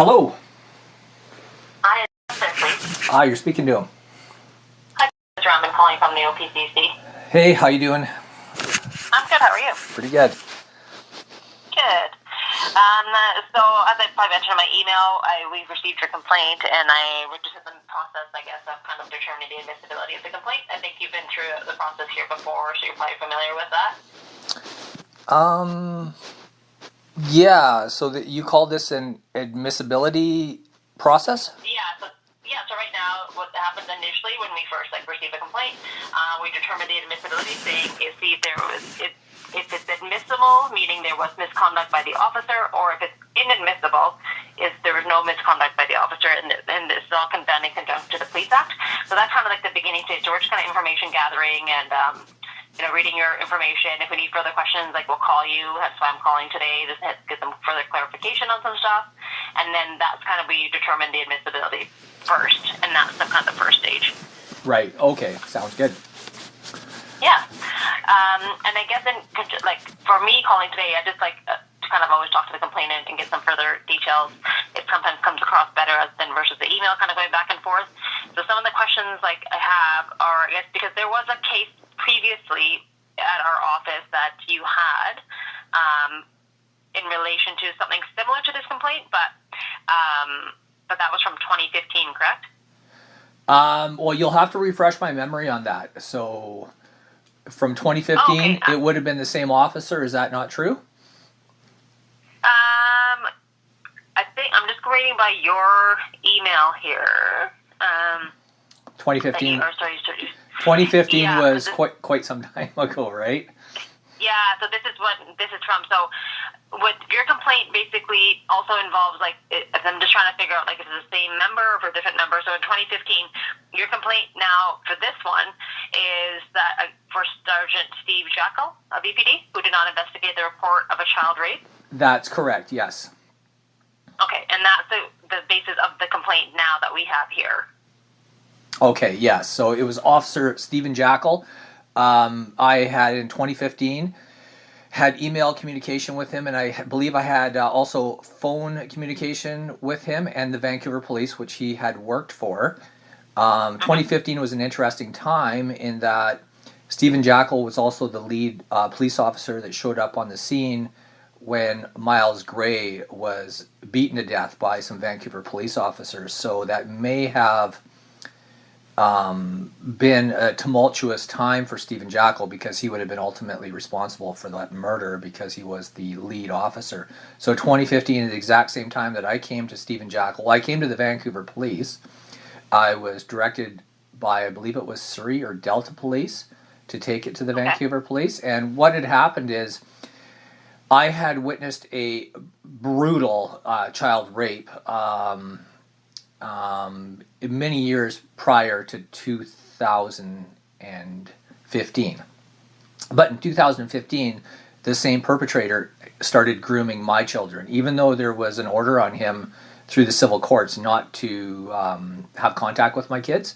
Hello. Hi, please. Ah, you're speaking to him. Hi, Mr. I'm calling from the OPCC. Hey, how you doing? I'm good. How are you? Pretty good. Good. So, as I probably mentioned in my email, we've received your complaint, and we're just in the process, I guess, of kind of determining the admissibility of the complaint. I think you've been through the process here before, so you're probably familiar with that. Yeah. So you call this an admissibility process? So right now, what happens initially when we first receive a complaint, we determine the admissibility, saying see if it's admissible, meaning there was misconduct by the officer, or if it's inadmissible, if there was no misconduct by the officer, and this is all done in conjunction to the Police Act. So that's kind of like the beginning stage. So we're just kind of information gathering and reading your information. If we need further questions, we'll call you. That's why I'm calling today, just to get some further clarification on some stuff. And then that's kind of where you determine the admissibility first, and that's the kind of the first stage. Right. Okay. Sounds good. Yeah. And I guess for me calling today, I just to kind of always talk to the complainant and get some further details. It sometimes comes across better than versus the email kind of going back and forth. So some of the questions I have are, I guess, because there was a case previously at our office that you had in relation to something similar to this complaint, but that was from 2015, correct? Well, you'll have to refresh my memory on that. So from 2015, it would have been the same officer. Is that not true? I think I'm just reading by your email here. 2015. 2015 was quite some time ago, right? Yeah, so this is from. So what your complaint basically also involves, I'm just trying to figure out, if it's the same number or for a different number. So in 2015, your complaint now for this one is that for Sgt Stephen Jackel, a VPD, who did not investigate the report of a child rape. That's correct, yes. Okay, and that's the basis of the complaint now that we have here. Okay, yes. So it was Officer Stephen Jackel. I had in 2015 had email communication with him, and I believe I had also phone communication with him and the Vancouver Police, which he had worked for. 2015 was an interesting time in that Stephen Jackel was also the lead police officer that showed up on the scene when Myles Gray was beaten to death by some Vancouver police officers. So that may have been a tumultuous time for Stephen Jackel, because he would have been ultimately responsible for that murder because he was the lead officer. So 2015 is the exact same time that I came to Stephen Jackel. I came to the Vancouver Police. I was directed by, I believe it was Surrey or Delta Police, to take it to the Vancouver Police. And what had happened is I had witnessed a brutal child rape many years prior to 2015. But in 2015, the same perpetrator started grooming my children, even though there was an order on him through the civil courts not to have contact with my kids.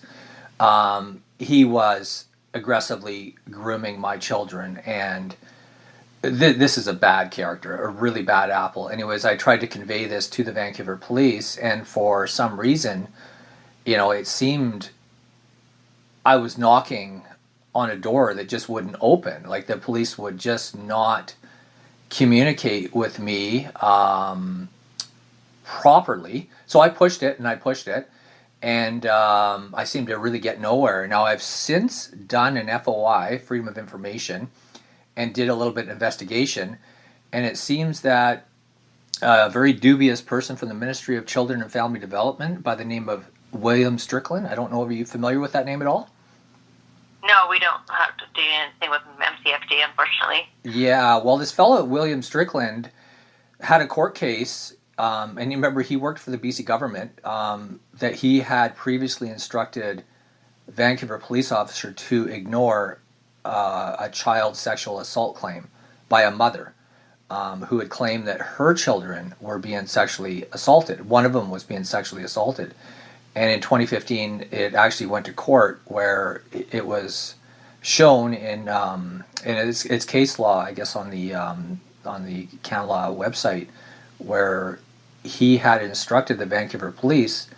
He was aggressively grooming my children, and this is a bad character, a really bad apple. Anyways, I tried to convey this to the Vancouver Police, and for some reason, it seemed I was knocking on a door that just wouldn't open. The police would just not communicate with me properly. So I pushed it, and I seemed to really get nowhere. Now, I've since done an FOI, Freedom of Information, and did a little bit of investigation, and it seems that a very dubious person from the Ministry of Children and Family Development by the name of William Strickland. I don't know if you're familiar with that name at all? No, we don't have to do anything with MCFD, unfortunately. Yeah, well, this fellow, William Strickland, had a court case, and you remember he worked for the BC government, that he had previously instructed a Vancouver police officer to ignore a child sexual assault claim by a mother who had claimed that her children were being sexually assaulted. One of them was being sexually assaulted. And in 2015, it actually went to court where it was shown in its case law, I guess, on the CanLaw website, where he had instructed the Vancouver police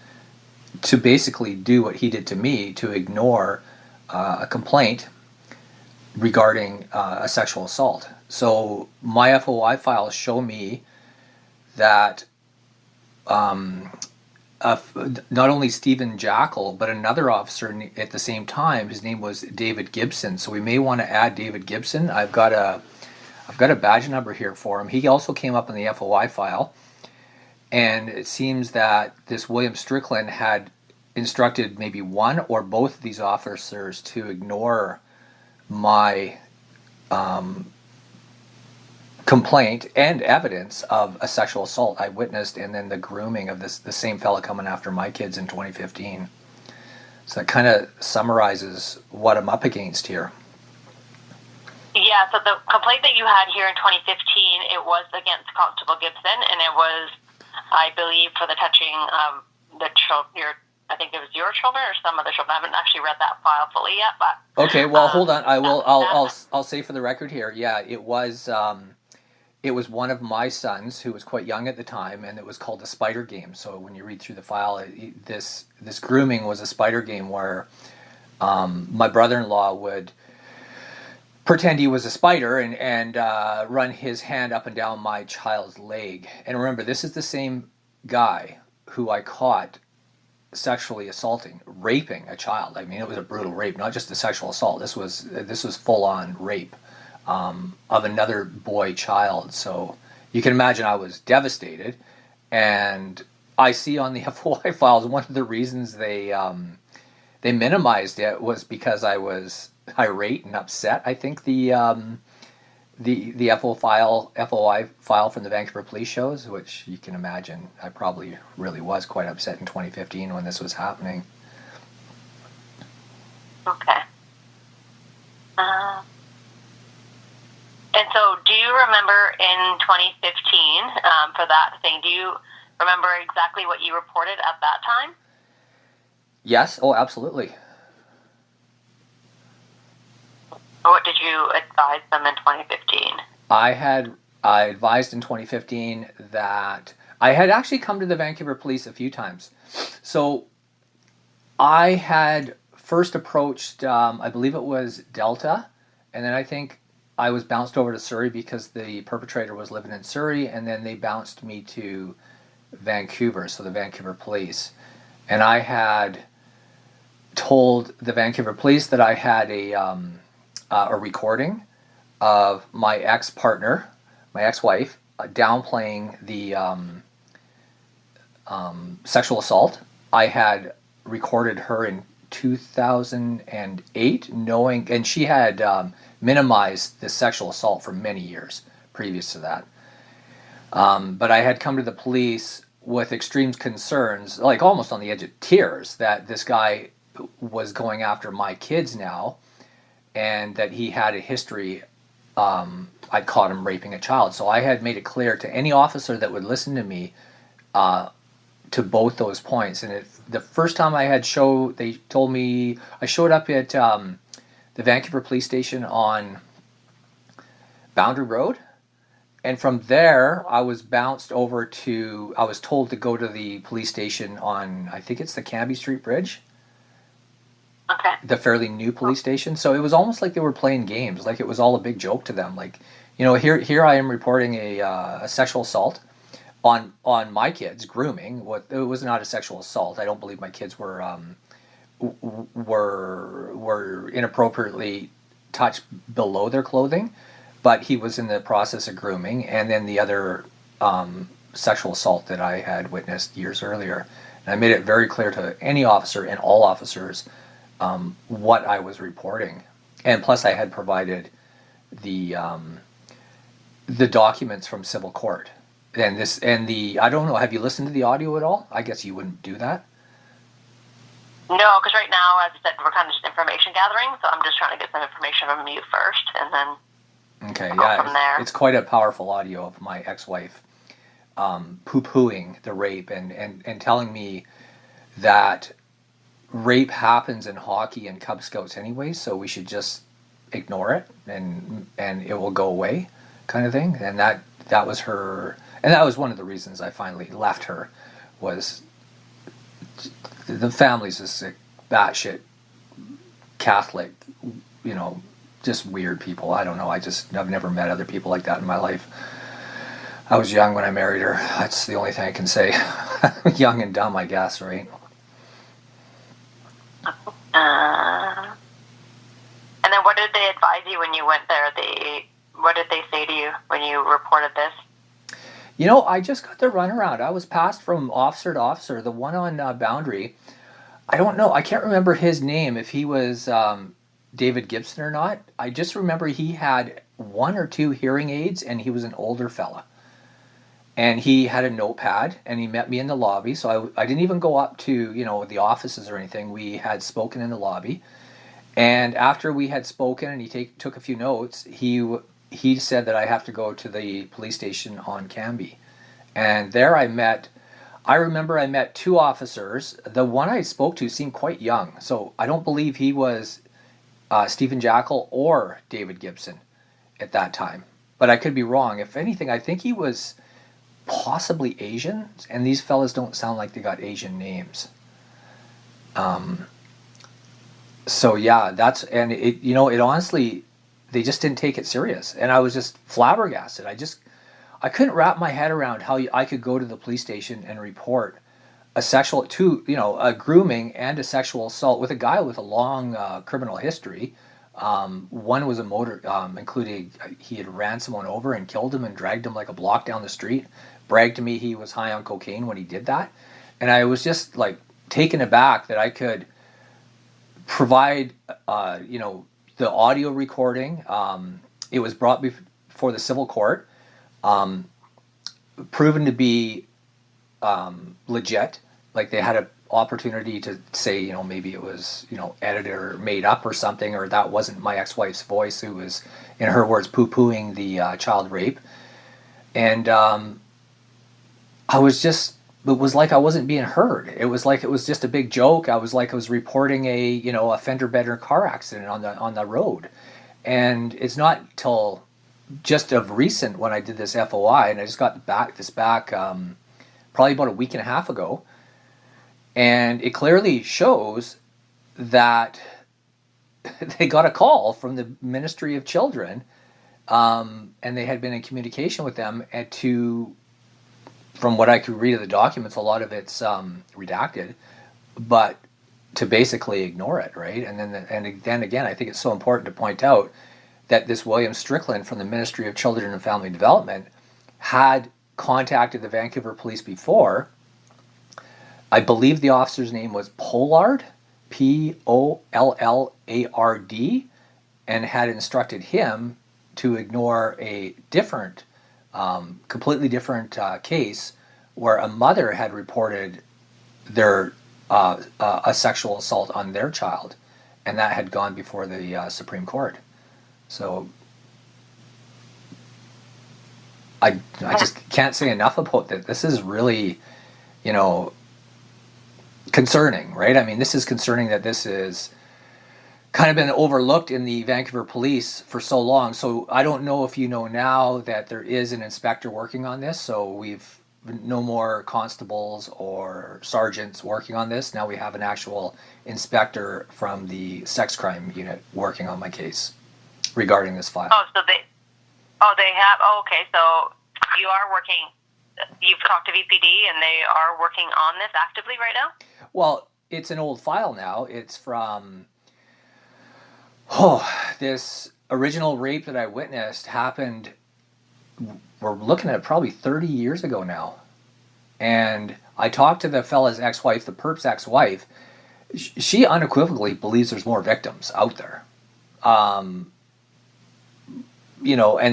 to basically do what he did to me, to ignore a complaint regarding a sexual assault. So my FOI files show me that not only Stephen Jackel, but another officer at the same time, his name was David Gibson. So we may want to add David Gibson. I've got a badge number here for him. He also came up in the FOI file. And it seems that this William Strickland had instructed maybe one or both of these officers to ignore my complaint and evidence of a sexual assault I witnessed, and then the grooming of the same fella coming after my kids in 2015. So that kind of summarizes what I'm up against here. Yeah, so the complaint that you had here in 2015, it was against Constable Gibson, and it was, I believe, for the touching of the children. I think it was your children or some other children. I haven't actually read that file fully yet, but okay. Well, hold on. I'll say for the record here. Yeah, it was one of my sons who was quite young at the time, and it was called the Spider Game. So when you read through the file, this grooming was a spider game where my brother-in-law would pretend he was a spider and run his hand up and down my child's leg. And remember, this is the same guy who I caught sexually assaulting, raping a child. I mean, it was a brutal rape, not just a sexual assault. This was full-on rape of another boy child. So you can imagine I was devastated. And I see on the FOI files, one of the reasons they minimized it was because I was irate and upset. I think the FOI file from the Vancouver police shows, which you can imagine I probably really was quite upset in 2015 when this was happening. Okay. And so do you remember in 2015, for that thing, do you remember exactly what you reported at that time? Yes. Oh, absolutely. What did you advise them in 2015? I advised in 2015 that I had actually come to the Vancouver police a few times. So I had first approached, I believe it was Delta, and then I think I was bounced over to Surrey because the perpetrator was living in Surrey, and then they bounced me to Vancouver, so the Vancouver police. And I had told the Vancouver police that I had a recording of my ex-partner, my ex-wife, downplaying the sexual assault. I had recorded her in 2008, knowing, and she had minimized the sexual assault for many years previous to that. But I had come to the police with extreme concerns, like almost on the edge of tears, that this guy was going after my kids now, and that he had a history. I'd caught him raping a child. So I had made it clear to any officer that would listen to me to both those points. And the first time they told me, I showed up at the Vancouver police station on Boundary Road. And from there, I was bounced over I was told to go to the police station on, I think it's the Canby Street Bridge. Okay. The fairly new police station. So it was almost like they were playing games, like it was all a big joke to them. Like, here I am reporting a sexual assault on my kids, grooming. It was not a sexual assault. I don't believe my kids were inappropriately touched below their clothing, but he was in the process of grooming. And then the other sexual assault that I had witnessed years earlier. And I made it very clear to any officer and all officers what I was reporting, and plus I had provided the documents from civil court, I don't know. Have you listened to the audio at all? I guess you wouldn't do that. No, because right now, as I said, we're kind of just information gathering, so I'm just trying to get some information from you first, and then go from there. It's quite a powerful audio of my ex-wife poo-pooing the rape and telling me that rape happens in hockey and Cub Scouts anyway, so we should just ignore it and it will go away, kind of thing. And that was her And that was one of the reasons I finally left her, was the family's just a batshit Catholic, just weird people. I don't know. I've never met other people like that in my life. I was young when I married her. That's the only thing I can say. Young and dumb, I guess, right? And then what did they advise you when you went there? What did they say to you when you reported this? I just got the runaround. I was passed from officer to officer. The one on Boundary, I don't know. I can't remember his name, if he was David Gibson or not. I just remember he had 1 or 2 hearing aids, and he was an older fella. And he had a notepad, and he met me in the lobby. So I didn't even go up to, the offices or anything. We had spoken in the lobby. And after we had spoken and he took a few notes, he said that I have to go to the police station on Cambie. And there I remember I met 2 officers. The one I spoke to seemed quite young. So I don't believe he was Stephen Jackel or David Gibson at that time. But I could be wrong. If anything, I think he was possibly Asian. And these fellas don't sound like they got Asian names. So yeah, it honestly, they just didn't take it serious, and I was just flabbergasted. I couldn't wrap my head around how I could go to the police station and report a grooming and a sexual assault with a guy with a long criminal history. One was including he had ran someone over and killed him and dragged him like a block down the street. Bragged to me he was high on cocaine when he did that, and I was just like taken aback that I could provide, the audio recording. It was brought before the civil court, proven to be legit. Like they had an opportunity to say, maybe it was, edited or made up or something, or that wasn't my ex-wife's voice who was, in her words, poo-pooing the child rape. And it was like I wasn't being heard. It was like it was just a big joke. I was reporting a fender bender car accident on the road. And it's not till just of recent when I did this FOI, and I just got this back probably about a week and a half ago. And it clearly shows that they got a call from the Ministry of Children, and they had been in communication with them from what I could read of the documents, a lot of it's redacted, but to basically ignore it, right? And then again, I think it's so important to point out that this William Strickland from the Ministry of Children and Family Development had contacted the Vancouver police before. I believe the officer's name was Pollard, Pollard, and had instructed him to ignore a different completely different case where a mother had reported a sexual assault on their child, and that had gone before the Supreme Court. So I just can't say enough about that. This is really, concerning, right? I mean, this is concerning that this is kind of been overlooked in the Vancouver police for so long. So I don't know if you know now that there is an inspector working on this. So we've no more constables or sergeants working on this. Now we have an actual inspector from the sex crime unit working on my case regarding this file. They have. Oh, okay. So you are working. You've talked to VPD, and they are working on this actively right now. Well, it's an old file now. It's from. This original rape that I witnessed happened, we're looking at probably 30 years ago now. And I talked to the fella's ex-wife, the perp's ex-wife. She unequivocally believes there's more victims out there. And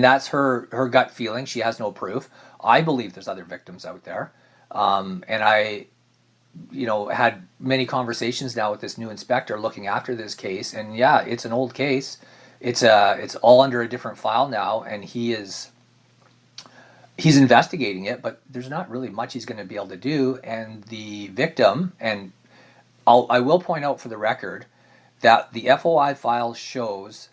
that's her gut feeling. She has no proof. I believe there's other victims out there. And I had many conversations now with this new inspector looking after this case, and yeah, it's an old case. It's all under a different file now, and he's investigating it, but there's not really much he's going to be able to do. And the victim, and I will point out for the record that the FOI file shows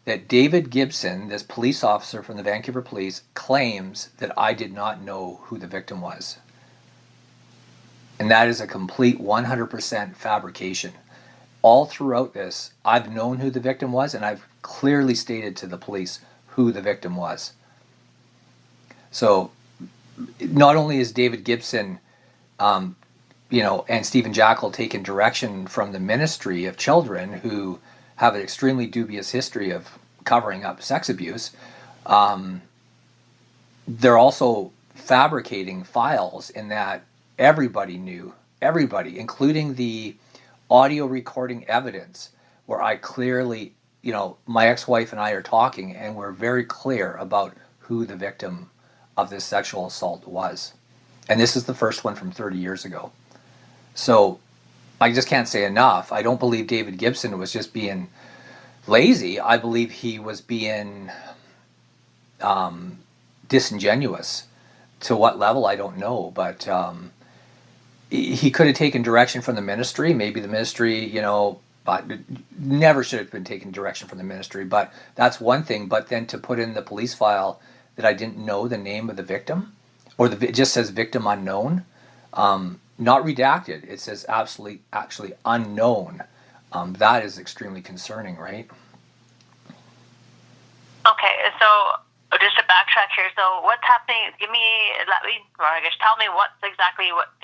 that David Gibson, this police officer from the Vancouver Police, claims that I did not know who the victim was. And that is a complete 100% fabrication. All throughout this, I've known who the victim was, and I've clearly stated to the police who the victim was. So not only is David Gibson, and Stephen Jackel taken direction from the Ministry of Children, who have an extremely dubious history of covering up sex abuse, they're also fabricating files in that everybody knew, everybody, including the audio recording evidence, where I clearly, my ex-wife and I are talking, and we're very clear about who the victim of this sexual assault was. And this is the first one from 30 years ago. So I just can't say enough. I don't believe David Gibson was just being lazy. I believe he was being disingenuous. To what level, I don't know. But he could have taken direction from the ministry. Maybe the ministry, but never should have been taking direction from the ministry. But that's one thing. But then to put in the police file that I didn't know the name of the victim, or it just says victim unknown, not redacted. It says actually unknown. That is extremely concerning, right? Okay, so just to backtrack here, so what's happening? Tell me what the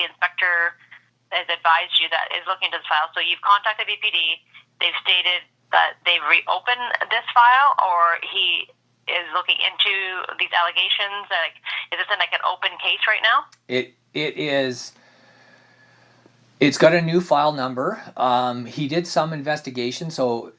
inspector has advised you that is looking into this file. So you've contacted VPD. They've stated that they've reopened this file, or he is looking into these allegations. Like, is this an open case right now? It is. It's got a new file number. He did some investigation, so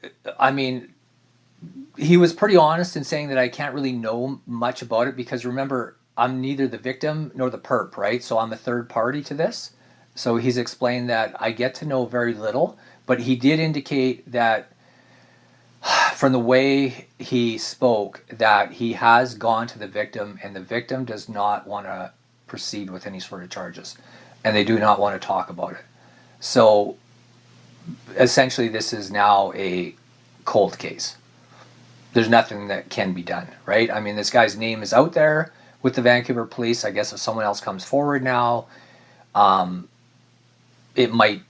he was pretty honest in saying that I can't really know much about it, because remember, I'm neither the victim nor the perp, right? So I'm a third party to this. So he's explained that I get to know very little, but he did indicate that from the way he spoke that he has gone to the victim, and the victim does not want to proceed with any sort of charges, and they do not want to talk about it. So essentially this is now a cold case. There's nothing that can be done, right? I mean, this guy's name is out there with the Vancouver Police. I guess if someone else comes forward now, it might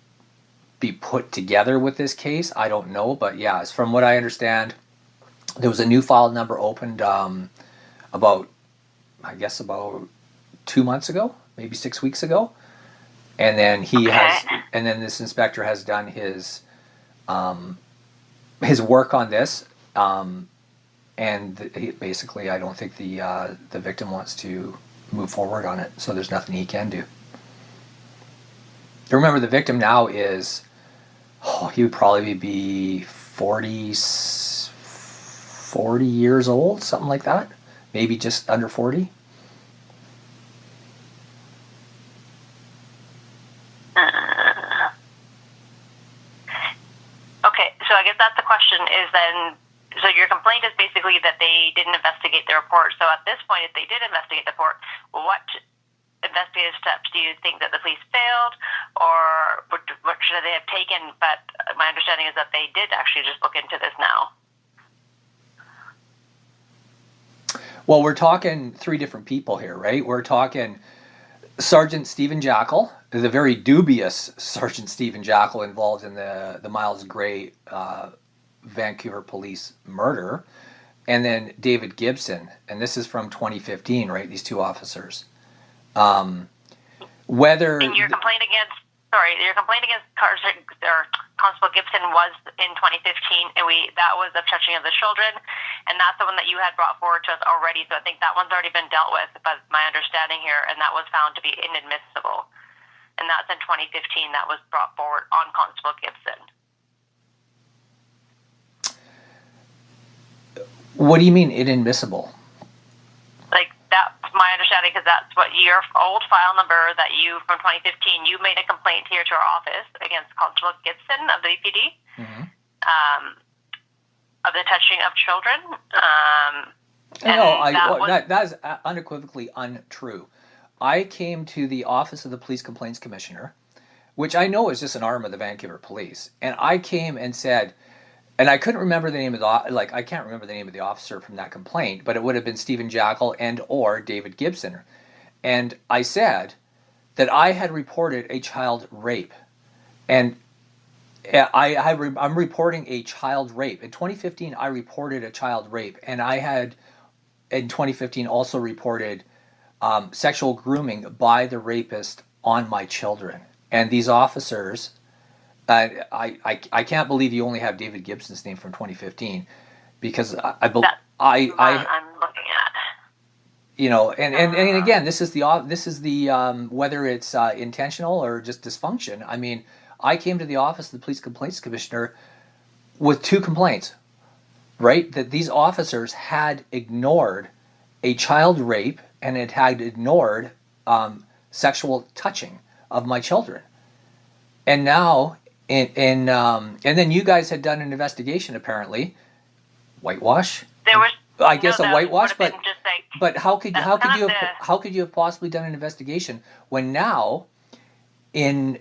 be put together with this case. I don't know, but yeah, from what I understand, there was a new file number opened about 2 months ago, maybe 6 weeks ago, and then this inspector has done his work on this, and basically, I don't think the victim wants to move forward on it, so there's nothing he can do. Remember, the victim now is, he would probably be 40 years old, something like that. Maybe just under 40. Okay, so I guess that's the question is then, so your complaint is basically that they didn't investigate the report. So at this point, if they did investigate the report, what investigative steps do you think that the police failed, or what should they have taken? But my understanding is that they did actually just look into this now. Well, we're talking three different people here, right? We're talking Sgt Stephen Jackel, the very dubious Sgt Stephen Jackel involved in the Myles Gray Vancouver police murder, and then David Gibson, and this is from 2015, right? These two officers. Whether and your complaint against Constable Gibson was in 2015, and that was the touching of the children, and that's the one that you had brought forward to us already. So I think that one's already been dealt with, but my understanding here, and that was found to be inadmissible, and that's in 2015. That was brought forward on Constable Gibson. What do you mean inadmissible? Like, that's my understanding, because that's what your old file number that you, from 2015, you made a complaint here to our office against Constable Gibson of the VPD, of the touching of children. That is unequivocally untrue. I came to the Office of the Police Complaints Commissioner, which I know is just an arm of the Vancouver Police, and I came and said, And I couldn't remember the name of I can't remember the name of the officer from that complaint, but it would have been Stephen Jackel and or David Gibson. And I said that I had reported a child rape. And I'm reporting a child rape. In 2015, I reported a child rape. And I had, in 2015, also reported sexual grooming by the rapist on my children. And these officers, I can't believe you only have David Gibson's name from 2015, because I'm looking at. You know, and again, this is the whether it's intentional or just dysfunction. I mean, I came to the office of the Police Complaints Commissioner with 2 complaints, right? That these officers had ignored a child rape and it had ignored sexual touching of my children. And now, and then you guys had done an investigation, apparently, whitewash. There was, I guess, no, a whitewash, but how could you have possibly done an investigation when now, in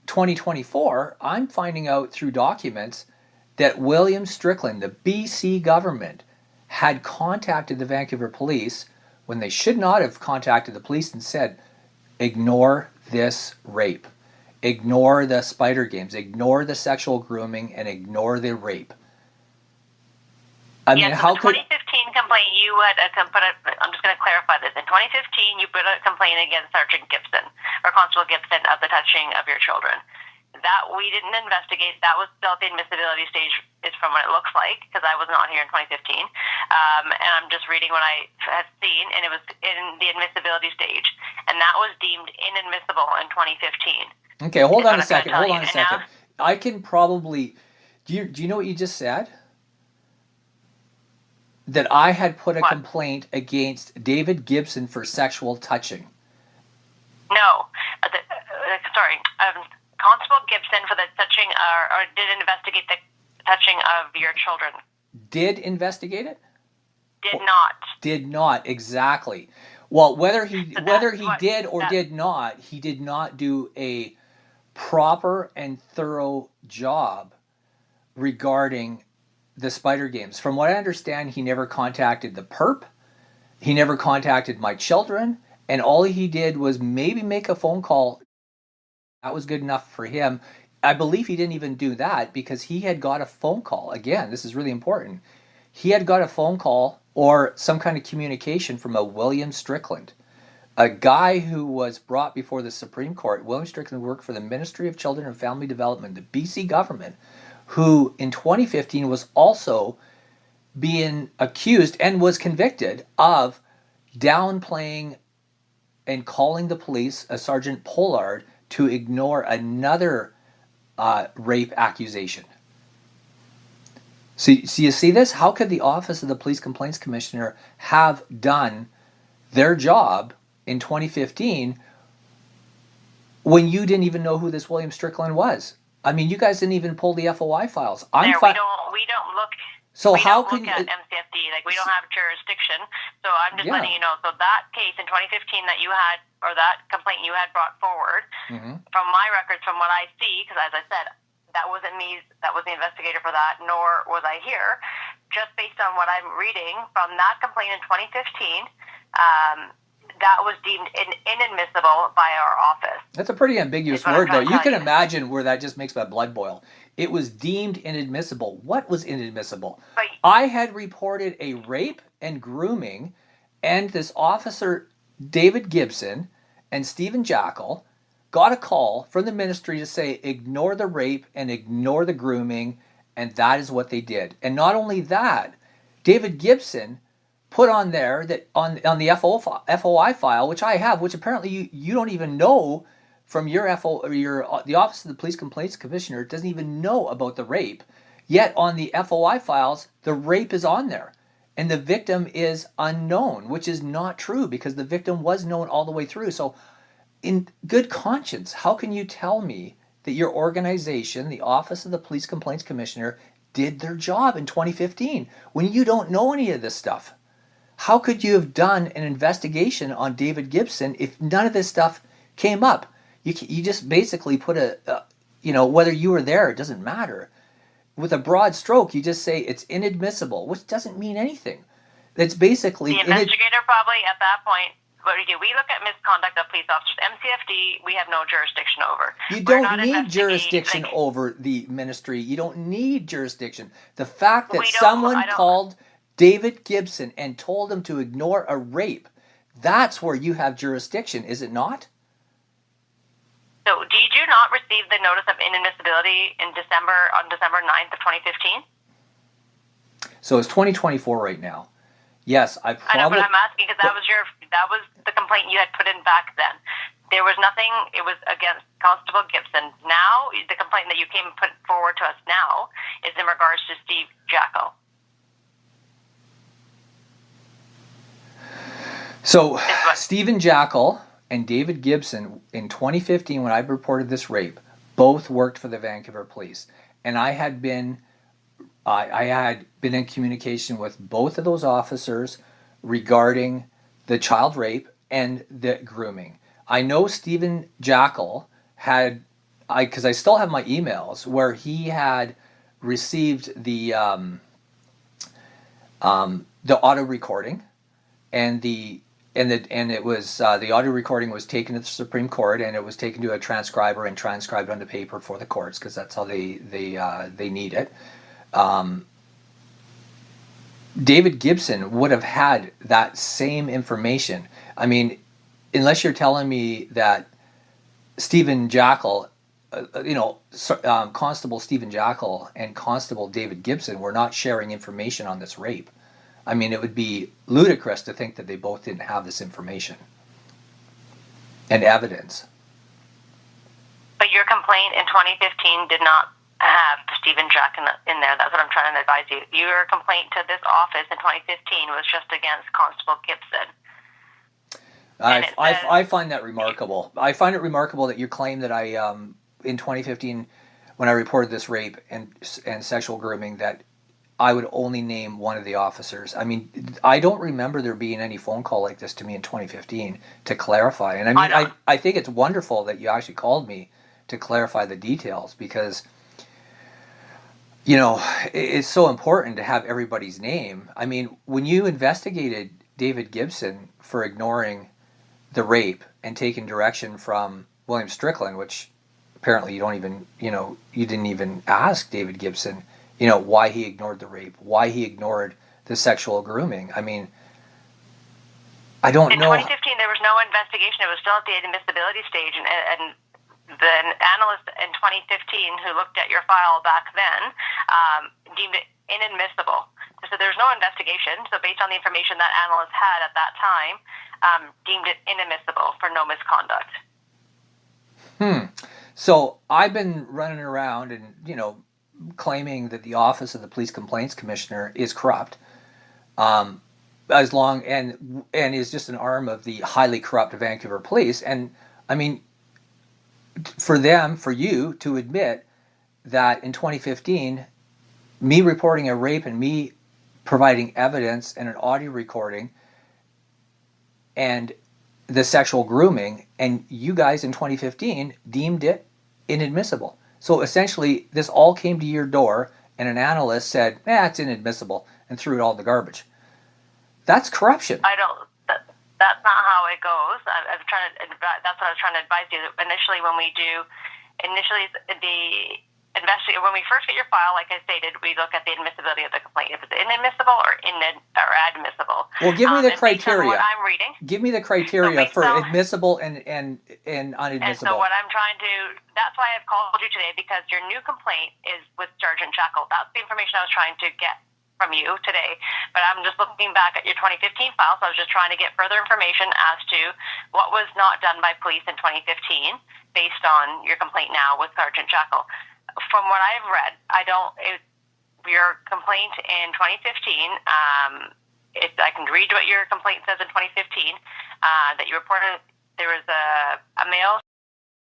2024, I'm finding out through documents that William Strickland, the BC government, had contacted the Vancouver police when they should not have contacted the police and said, ignore this rape, ignore the spider games, ignore the sexual grooming, and ignore the rape. I mean, how could... 2015 complaint, you had I'm just going to clarify this. In 2015, you put a complaint against Sgt Gibson, or Constable Gibson, of the touching of your children. That we didn't investigate. That was still at the admissibility stage, is from what it looks like, because I was not here in 2015. And I'm just reading what I had seen, and it was in the admissibility stage. And that was deemed inadmissible in 2015. Okay, hold on a second. I can probably... Do you know what you just said? That I had put a complaint against David Gibson for sexual touching. No. Sorry. Constable Gibson for the touching, or did investigate the touching of your children. Did investigate it? Did not. Did not, exactly. Well, whether he did or did not, he did not do a proper and thorough job regarding the spider games. From what I understand, he never contacted the perp. He never contacted my children. And all he did was maybe make a phone call. That was good enough for him. I believe he didn't even do that because he had got a phone call. Again, this is really important. He had got a phone call or some kind of communication from a William Strickland, a guy who was brought before the Supreme Court. William Strickland worked for the Ministry of Children and Family Development, the BC government, who in 2015 was also being accused and was convicted of downplaying and calling the police, a Sgt Pollard, to ignore another rape accusation. So you see this? How could the Office of the Police Complaints Commissioner have done their job in 2015 when you didn't even know who this William Strickland was? I mean, you guys didn't even pull the FOI files. We don't look. So we how don't look can at MCFD? Like, we don't have jurisdiction. So I'm just letting you know. So that case in 2015 that you had, or that complaint you had brought forward, from my records, from what I see, because as I said, that wasn't me. That was the investigator for that, nor was I here. Just based on what I'm reading from that complaint in 2015. That was deemed inadmissible by our office. That's a pretty ambiguous word, though. You can imagine where that just makes my blood boil. It was deemed inadmissible. What was inadmissible? I had reported a rape and grooming, and this officer, David Gibson, and Stephen Jackel, got a call from the ministry to say, ignore the rape and ignore the grooming, and that is what they did. And not only that, David Gibson put on there that on the FOI file, which I have, which apparently you don't even know from your the Office of the Police Complaints Commissioner doesn't even know about the rape. Yet on the FOI files, the rape is on there. And the victim is unknown, which is not true because the victim was known all the way through. So in good conscience, how can you tell me that your organization, the Office of the Police Complaints Commissioner, did their job in 2015 when you don't know any of this stuff? How could you have done an investigation on David Gibson if none of this stuff came up? You just basically put whether you were there, it doesn't matter. with a broad stroke, you just say it's inadmissible, which doesn't mean anything. It's basically the investigator probably at that point. What do? We look at misconduct of police officers. MCFD, we have no jurisdiction over. You don't need jurisdiction over the ministry. You don't need jurisdiction. The fact that someone called David Gibson and told him to ignore a rape, that's where you have jurisdiction, is it not? So, did you not receive the notice of inadmissibility on December 9th of 2015? So it's 2024 right now. Yes, I know, but I'm asking because that was the complaint you had put in back then. There was nothing. It was against Constable Gibson. Now, the complaint that you came put forward to us now is in regards to Steve Jackel. So, Stephen Jackel and David Gibson in 2015, when I reported this rape, both worked for the Vancouver Police, and I had been in communication with both of those officers regarding the child rape and the grooming. I know Stephen Jackel had, because I still have my emails where he had received the auto recording, and it was the audio recording was taken to the Supreme Court, and it was taken to a transcriber and transcribed onto paper for the courts because that's how they need it. David Gibson would have had that same information. I mean, unless you're telling me that Stephen Jackel, Constable Stephen Jackel and Constable David Gibson were not sharing information on this rape. I mean, it would be ludicrous to think that they both didn't have this information and evidence. But your complaint in 2015 did not have Stephen Jackel in there. That's what I'm trying to advise you. Your complaint to this office in 2015 was just against Constable Gibson. I find that remarkable. I find it remarkable that you claim that I, in 2015, when I reported this rape and sexual grooming, that I would only name one of the officers. I mean, I don't remember there being any phone call like this to me in 2015 to clarify. And I mean, I think it's wonderful that you actually called me to clarify the details because, it's so important to have everybody's name. I mean, when you investigated David Gibson for ignoring the rape and taking direction from William Strickland, which apparently you didn't even ask David Gibson, why he ignored the rape, why he ignored the sexual grooming. I mean, I don't know. In 2015, there was no investigation. It was still at the admissibility stage, and the analyst in 2015 who looked at your file back then deemed it inadmissible. So there's no investigation. So based on the information that analyst had at that time, deemed it inadmissible for no misconduct. So I've been running around and, claiming that the office of the Police Complaints Commissioner is corrupt, and is just an arm of the highly corrupt Vancouver Police. And I mean, for you to admit that in 2015, me reporting a rape and me providing evidence and an audio recording and the sexual grooming, and you guys in 2015 deemed it inadmissible. So essentially, this all came to your door, and an analyst said, it's inadmissible, and threw it all in the garbage. That's corruption. That's not how it goes. That's what I was trying to advise you. Initially, when we first get your file, like I stated, we look at the admissibility of the complaint. If it's inadmissible or admissible. Well, give me the criteria. What I'm reading. Give me the criteria for admissible and unadmissible. And so what I'm trying to, that's why I've called you today, because your new complaint is with Sgt Jackel. That's the information I was trying to get from you today. But I'm just looking back at your 2015 file, so I was just trying to get further information as to what was not done by police in 2015 based on your complaint now with Sgt Jackel. From what I've read, your complaint in 2015, I can read what your complaint says in 2015, that you reported there was a male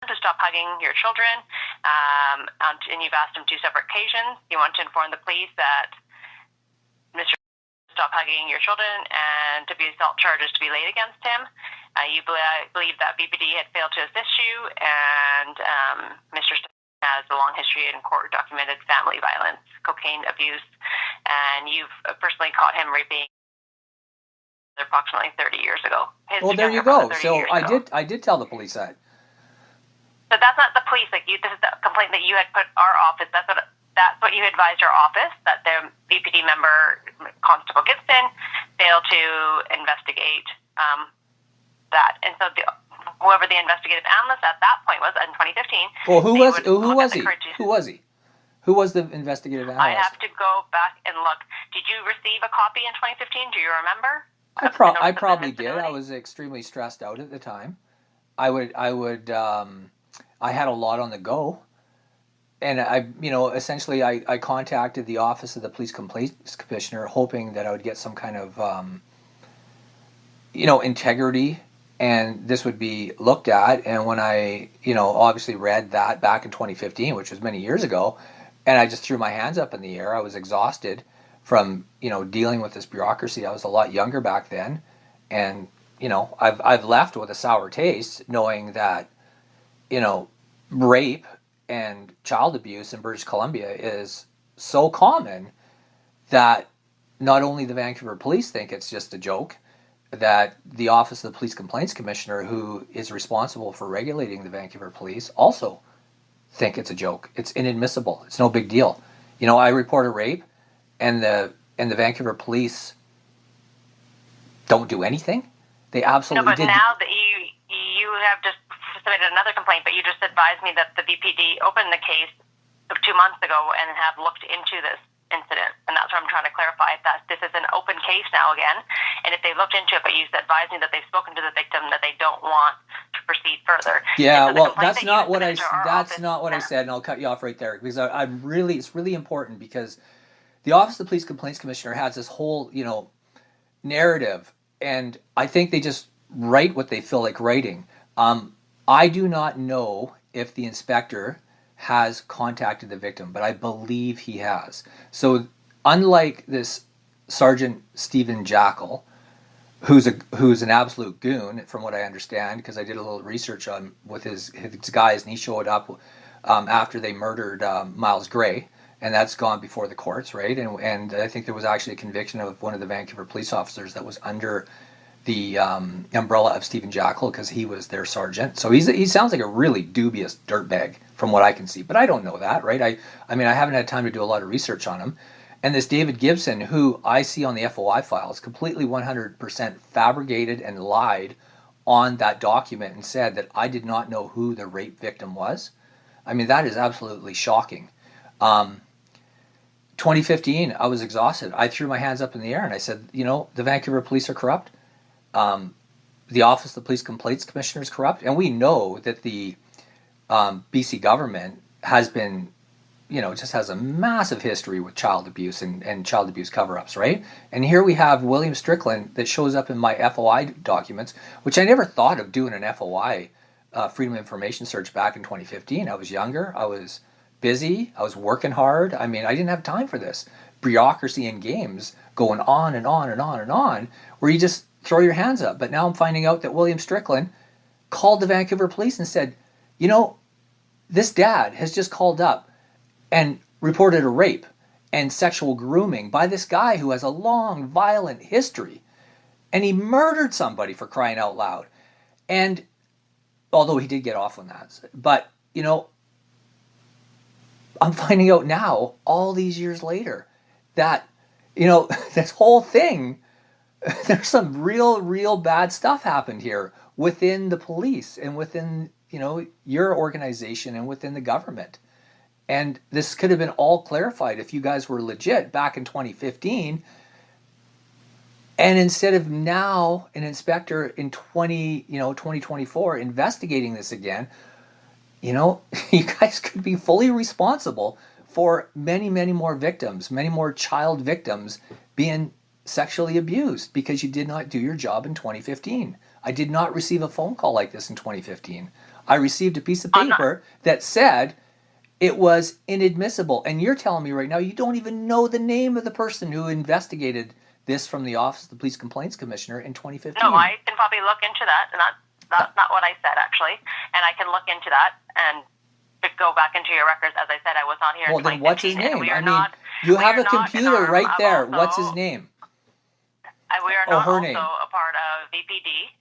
to stop hugging your children, and you've asked him 2 separate occasions. You want to inform the police that Mr. stop hugging your children and to be assault charges to be laid against him. You believe that VPD had failed to assist you, and Mr. has a long history in court documented family violence, cocaine abuse, and you've personally caught him raping approximately 30 years ago. Well, there you go. So I did tell the police that. But that's not the police. Like this is the complaint that you had put our office. That's what you advised our office, that the VPD member, Constable Gibson, failed to investigate that. And so whoever the investigative analyst at that point was in 2015. Well, who was he? Who was he? Who was the investigative analyst? I have to go back and look. Did you receive a copy in 2015? Do you remember? I probably did. I was extremely stressed out at the time. I had a lot on the go. And essentially I contacted the Office of the Police Complaints Commissioner hoping that I would get some kind of, integrity and this would be looked at. And when I, obviously read that back in 2015, which was many years ago, and I just threw my hands up in the air. I was exhausted from, dealing with this bureaucracy. I was a lot younger back then. And, I've left with a sour taste knowing that, rape and child abuse in British Columbia is so common that not only the Vancouver police think it's just a joke, that the Office of the Police Complaints Commissioner, who is responsible for regulating the Vancouver police, also think it's a joke. It's inadmissible. It's no big deal. I report a rape and the Vancouver police don't do anything. They absolutely did. No, but now that you have just submitted another complaint, but you just advised me that the VPD opened the case 2 months ago and have looked into this incident, and that's what I'm trying to clarify, that this is an open case now again, and if they looked into it, but you advised me that they've spoken to the victim, that they don't want to proceed further. Yeah, well, that's not what I said, and I'll cut you off right there, because it's really important, because the Office of the Police Complaints Commissioner has this whole, narrative, and I think they just write what they feel like writing. I do not know if the inspector has contacted the victim, but I believe he has. So unlike this Sgt Stephen Jackel, who's an absolute goon, from what I understand, because I did a little research on with his guys, and he showed up after they murdered Myles Gray, and that's gone before the courts, right? And I think there was actually a conviction of one of the Vancouver police officers that was under the umbrella of Stephen Jackel, because he was their sergeant. So he sounds like a really dubious dirtbag from what I can see, but I don't know that, right? I mean, I haven't had time to do a lot of research on him. And this David Gibson, who I see on the FOI files, completely 100% fabricated and lied on that document and said that I did not know who the rape victim was. I mean, that is absolutely shocking. 2015, I was exhausted. I threw my hands up in the air and I said, the Vancouver police are corrupt. The Office of the Police Complaints Commissioner is corrupt, and we know that the BC government has been, just has a massive history with child abuse and child abuse cover-ups, right? And here we have William Strickland that shows up in my FOI documents, which I never thought of doing an FOI, Freedom of Information search, back in 2015. I was younger, I was busy, I was working hard. I mean, I didn't have time for this bureaucracy and games going on and on and on and on, where you just throw your hands up. But now I'm finding out that William Strickland called the Vancouver police and said, this dad has just called up and reported a rape and sexual grooming by this guy who has a long, violent history. And he murdered somebody, for crying out loud. And although he did get off on that. But, I'm finding out now, all these years later, that, this whole thing, there's some real bad stuff happened here within the police and within, your organization and within the government. And this could have been all clarified if you guys were legit back in 2015. And instead of now an inspector in 2024 investigating this again, you guys could be fully responsible for many more victims, many more child victims being sexually abused because you did not do your job in 2015. I did not receive a phone call like this in 2015. I received a piece of paper that said it was inadmissible. And you're telling me right now you don't even know the name of the person who investigated this from the Office of the Police Complaints Commissioner in 2015. No, I can probably look into that. And that's not what I said, actually. And I can look into that. And go back into your records. As I said, I was not here Well, in then what's his 2015. name? We are I mean, not, you we have are a not an computer arm right of there. also- What's his name? We are Oh, not her also name. a part of VPD.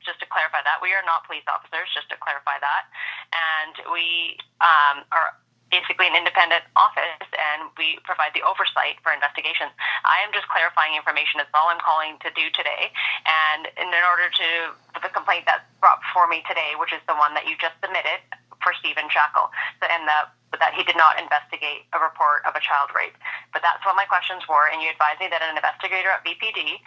Just to clarify that, we are not police officers. Just to clarify that, and we are basically an independent office, and we provide the oversight for investigations. I am just clarifying information. That's all I'm calling to do today. And in order to the complaint that's brought before me today, which is the one that you just submitted for Stephen Jackel, and that he did not investigate a report of a child rape. But that's what my questions were, and you advised me that an investigator at VPD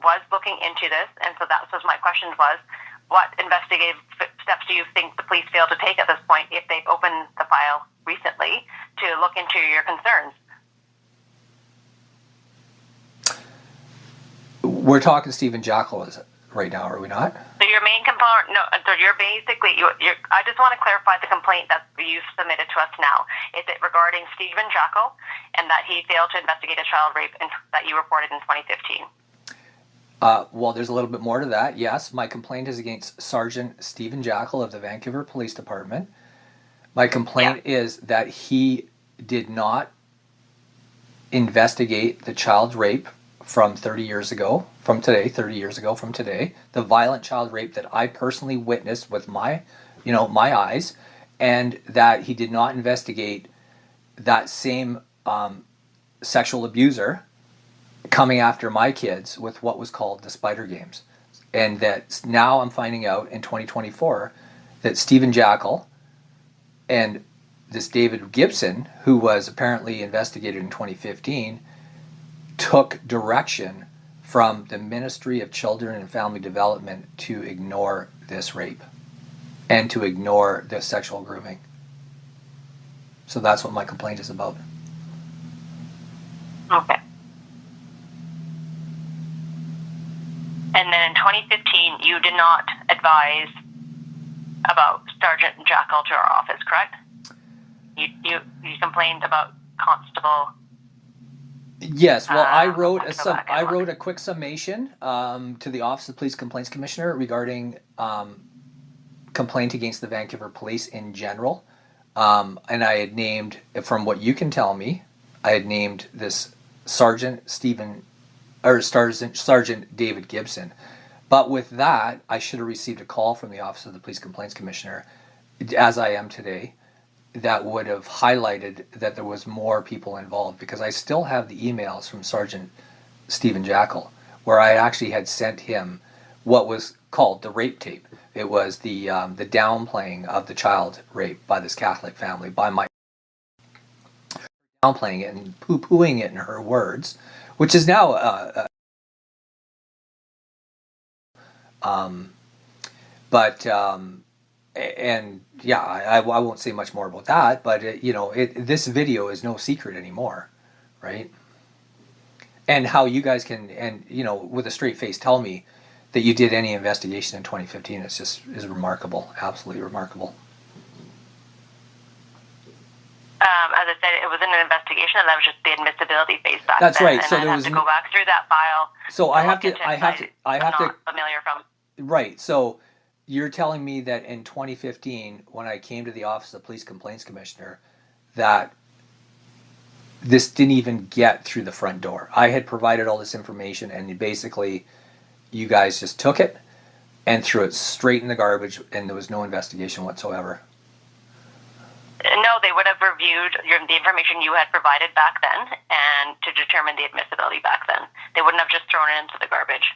was looking into this, and so that was my question was, what investigative steps do you think the police failed to take at this point if they've opened the file recently to look into your concerns? We're talking Stephen Jackel right now, are we not? So your main component, no, so you're basically, I just want to clarify the complaint that you've submitted to us now. Is it regarding Stephen Jackel and that he failed to investigate a child rape that you reported in 2015? Well, there's a little bit more to that. Yes, my complaint is against Sgt Stephen Jackel of the Vancouver Police Department. My complaint is that he did not investigate the child rape from 30 years ago, from today, the violent child rape that I personally witnessed with my eyes, and that he did not investigate that same sexual abuser coming after my kids with what was called the spider games. And that now I'm finding out in 2024 that Stephen Jackel and this David Gibson, who was apparently investigated in 2015, took direction from the Ministry of Children and Family Development to ignore this rape and to ignore the sexual grooming. So that's what my complaint is about. Okay. And then in 2015, you did not advise about Sgt Jackel to our office, correct? You complained about Constable. Yes, well, I wrote a quick summation to the Office of Police Complaints Commissioner regarding complaint against the Vancouver Police in general, and I had named, from what you can tell me, I had named this Sergeant David Gibson. But with that, I should have received a call from the Office of the Police Complaints Commissioner, as I am today, that would have highlighted that there was more people involved, because I still have the emails from Sgt Stephen Jackel where I actually had sent him what was called the rape tape. It was the downplaying of the child rape by this Catholic family, by my downplaying it and poo-pooing it in her words, which is now and yeah, I won't say much more about that, but this video is no secret anymore, right? And how you guys can, and with a straight face, tell me that you did any investigation in 2015 is remarkable, absolutely remarkable. As I said, it was an investigation, and that was just the admissibility phase back That's then. right. And So I there have was to go back through that file. So I have to. Not familiar from. Right. So you're telling me that in 2015, when I came to the Office of the Police Complaints Commissioner, that this didn't even get through the front door. I had provided all this information, and basically, you guys just took it and threw it straight in the garbage, and there was no investigation whatsoever. No, they would have reviewed the information you had provided back then, and to determine the admissibility back then. They wouldn't have just thrown it into the garbage.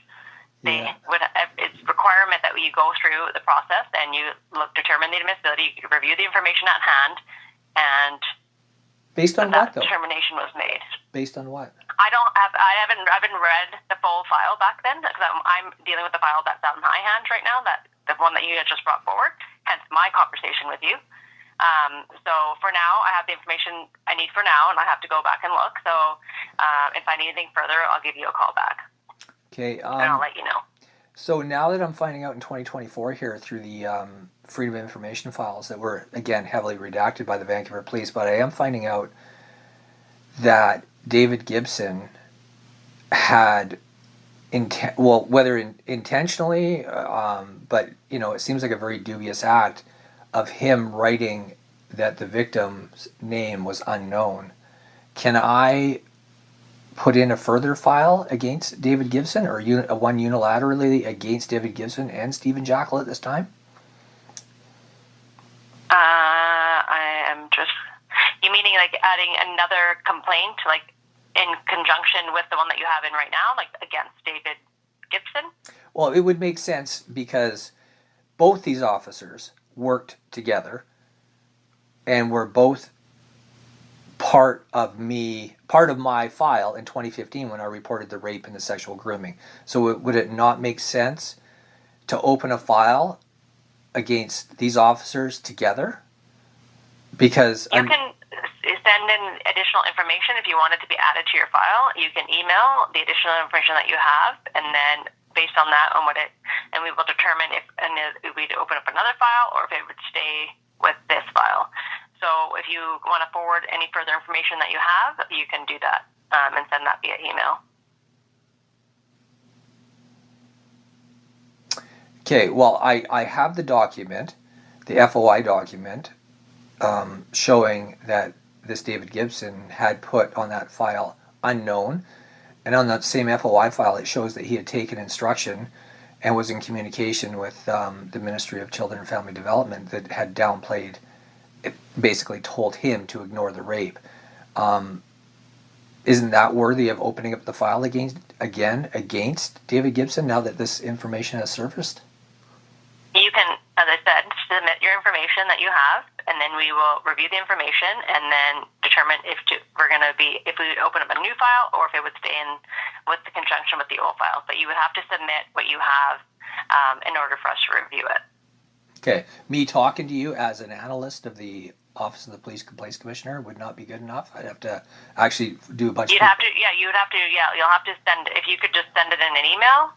They would. It's a requirement that you go through the process and you determine the admissibility, you review the information at hand, and based on what though? Determination was made. Based on what? I haven't read the full file back then, because I'm dealing with the file that's out in my hands right now, that the one that you had just brought forward. Hence my conversation with you. So for now, I have the information I need for now, and I have to go back and look. So if I need anything further, I'll give you a call back. Okay. And I'll let you know. So now that I'm finding out in 2024 here through the Freedom of Information files that were, again, heavily redacted by the Vancouver Police, but I am finding out that David Gibson had, whether intentionally, but it seems like a very dubious act of him writing that the victim's name was unknown, can I put in a further file against David Gibson, or one unilaterally against David Gibson and Stephen Jackel at this time? I am just... You meaning like adding another complaint, like in conjunction with the one that you have in right now, like against David Gibson? Well, it would make sense because both these officers worked together and were both part of my file in 2015 when I reported the rape and the sexual grooming. So would it not make sense to open a file against these officers together? Because you can send in additional information if you want it to be added to your file. You can email the additional information that you have, and then based on that, and we will determine if we'd open up another file or if it would stay with this file. So if you want to forward any further information that you have, you can do that and send that via email. Okay, well, I have the document, the FOI document, showing that this David Gibson had put on that file unknown. And on that same FOI file, it shows that he had taken instruction and was in communication with the Ministry of Children and Family Development that had downplayed, it basically told him to ignore the rape. Isn't that worthy of opening up the file against David Gibson now that this information has surfaced? You can, as I said, submit your information that you have, and then we will review the information and then determine if we would open up a new file or if it would stay in with the conjunction with the old file. But you would have to submit what you have in order for us to review it. Okay, me talking to you as an analyst of the Office of the Police Complaints Commissioner would not be good enough. I'd have to actually do a bunch. You'll have to send. If you could just send it in an email,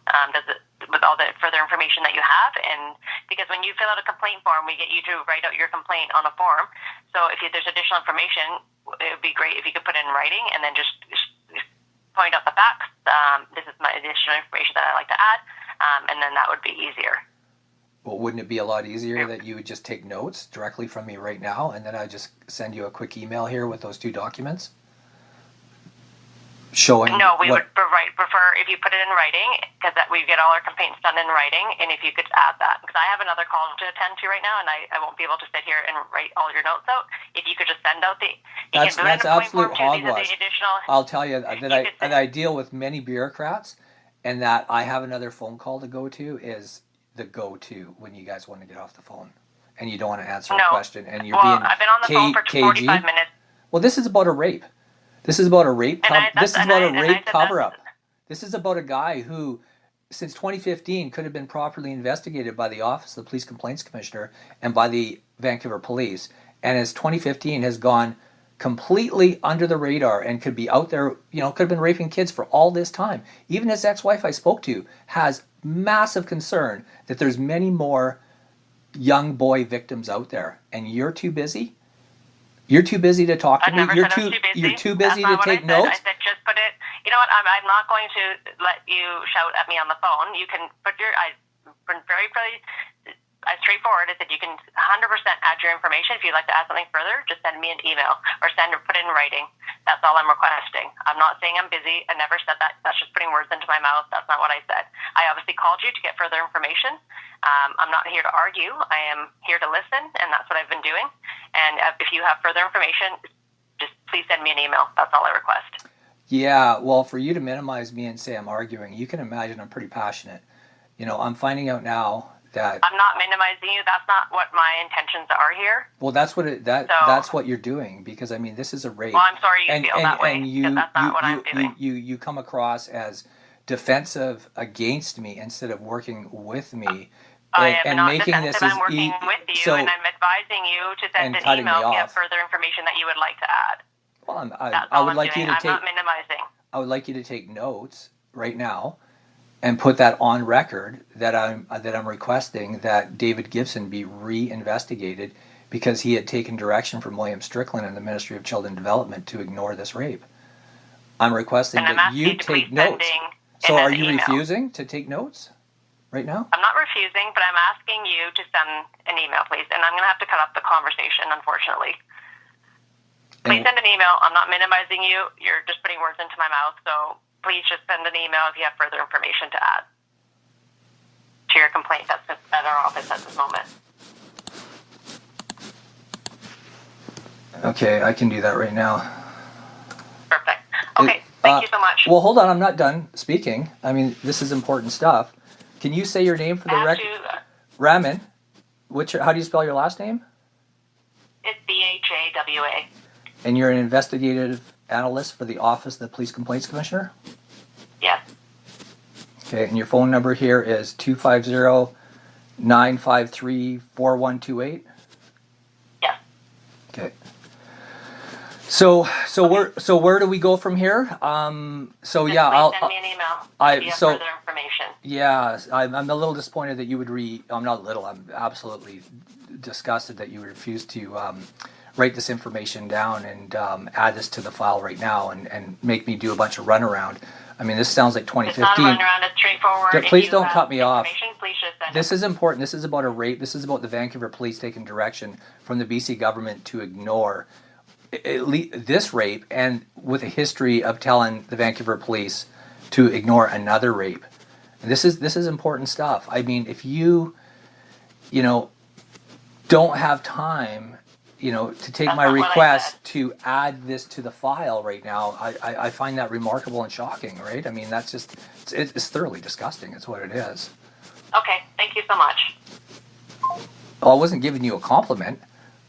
with all the further information that you have, and because when you fill out a complaint form, we get you to write out your complaint on a form. So if there's additional information, it would be great if you could put it in writing and then just point out the facts. This is my additional information that I'd like to add, and then that would be easier. Well, wouldn't it be a lot easier that you would just take notes directly from me right now, and then I just send you a quick email here with those two documents showing? No, we would prefer if you put it in writing, because that we get all our complaints done in writing, and if you could add that, because I have another call to attend to right now, and I won't be able to sit here and write all your notes out. If you could just send out that's absolute hogwash. I'll tell you that I deal with many bureaucrats, and that I have another phone call to go to is the go-to when you guys want to get off the phone and you don't want to answer a question and you're being I've been on the phone for 45 minutes. Well, this is about a rape. This is about a rape. This is about a rape cover-up. This is about a guy who, since 2015, could have been properly investigated by the Office of the Police Complaints Commissioner and by the Vancouver Police, and as 2015 has gone completely under the radar and could be out there, could have been raping kids for all this time. Even his ex-wife I spoke to has massive concern that there's many more young boy victims out there, and you're too busy. You're too busy to talk to me. You're too busy to take notes. I said just put it. You know what? I'm not going to let you shout at me on the phone. You can put your. I've been very straightforward. I said you can 100% add your information. If you'd like to add something further, just send me an email or put it in writing. That's all I'm requesting. I'm not saying I'm busy. I never said that. That's just putting words into my mouth. That's not what I said. I obviously called you to get further information. I'm not here to argue. I am here to listen, and that's what I've been doing. And if you have further information, just please send me an email. That's all I request. Yeah, well, for you to minimize me and say I'm arguing, you can imagine I'm pretty passionate. I'm finding out now that I'm not minimizing you. That's not what my intentions are here. Well, that's what you're doing, because this is a rape. Well, I'm sorry you feel that way. And that's not what I'm doing. You come across as defensive against me instead of working with me. I am not defensive. I'm working with you, and I'm advising you to send an email to get further information that you would like to add. Well, I would like you to take. I'm not minimizing. I would like you to take notes right now and put that on record that I'm requesting that David Gibson be reinvestigated because he had taken direction from William Strickland and the Ministry of Children Development to ignore this rape. I'm requesting that you take notes. So are you refusing to take notes? right now? I'm not refusing, but I'm asking you to send an email, please. And I'm going to have to cut off the conversation, unfortunately. Please send an email. I'm not minimizing you. You're just putting words into my mouth. So please just send an email if you have further information to add to your complaint that's at our office at this moment. Okay, I can do that right now. Perfect. Okay, thank you so much. Well, hold on, I'm not done speaking. I mean, this is important stuff. Can you say your name for the record? Raman. How do you spell your last name? It's Bhawa. And you're an investigative analyst for the Office of the Police Complaints Commissioner? Yes. Okay, and your phone number here is 250-953-4128? Yes. Okay. So where do we go from here? Send me an email if you have further information. Yeah, I'm a little disappointed that you would I'm not a little, I'm absolutely disgusted that you refused to write this information down and add this to the file right now and make me do a bunch of runaround. I mean, this sounds like 2015. It's not a runaround, it's straightforward. Please don't cut me off. Please just send This is important. This is about a rape. This is about the Vancouver Police taking direction from the BC government to ignore this rape, and with a history of telling the Vancouver Police to ignore another rape. And this is important stuff. I mean, if you don't have time, to take my request to add this to the file right now, I find that remarkable and shocking, right? I mean, that's just, it's thoroughly disgusting. It's what it is. Okay, thank you so much. Oh, I wasn't giving you a compliment.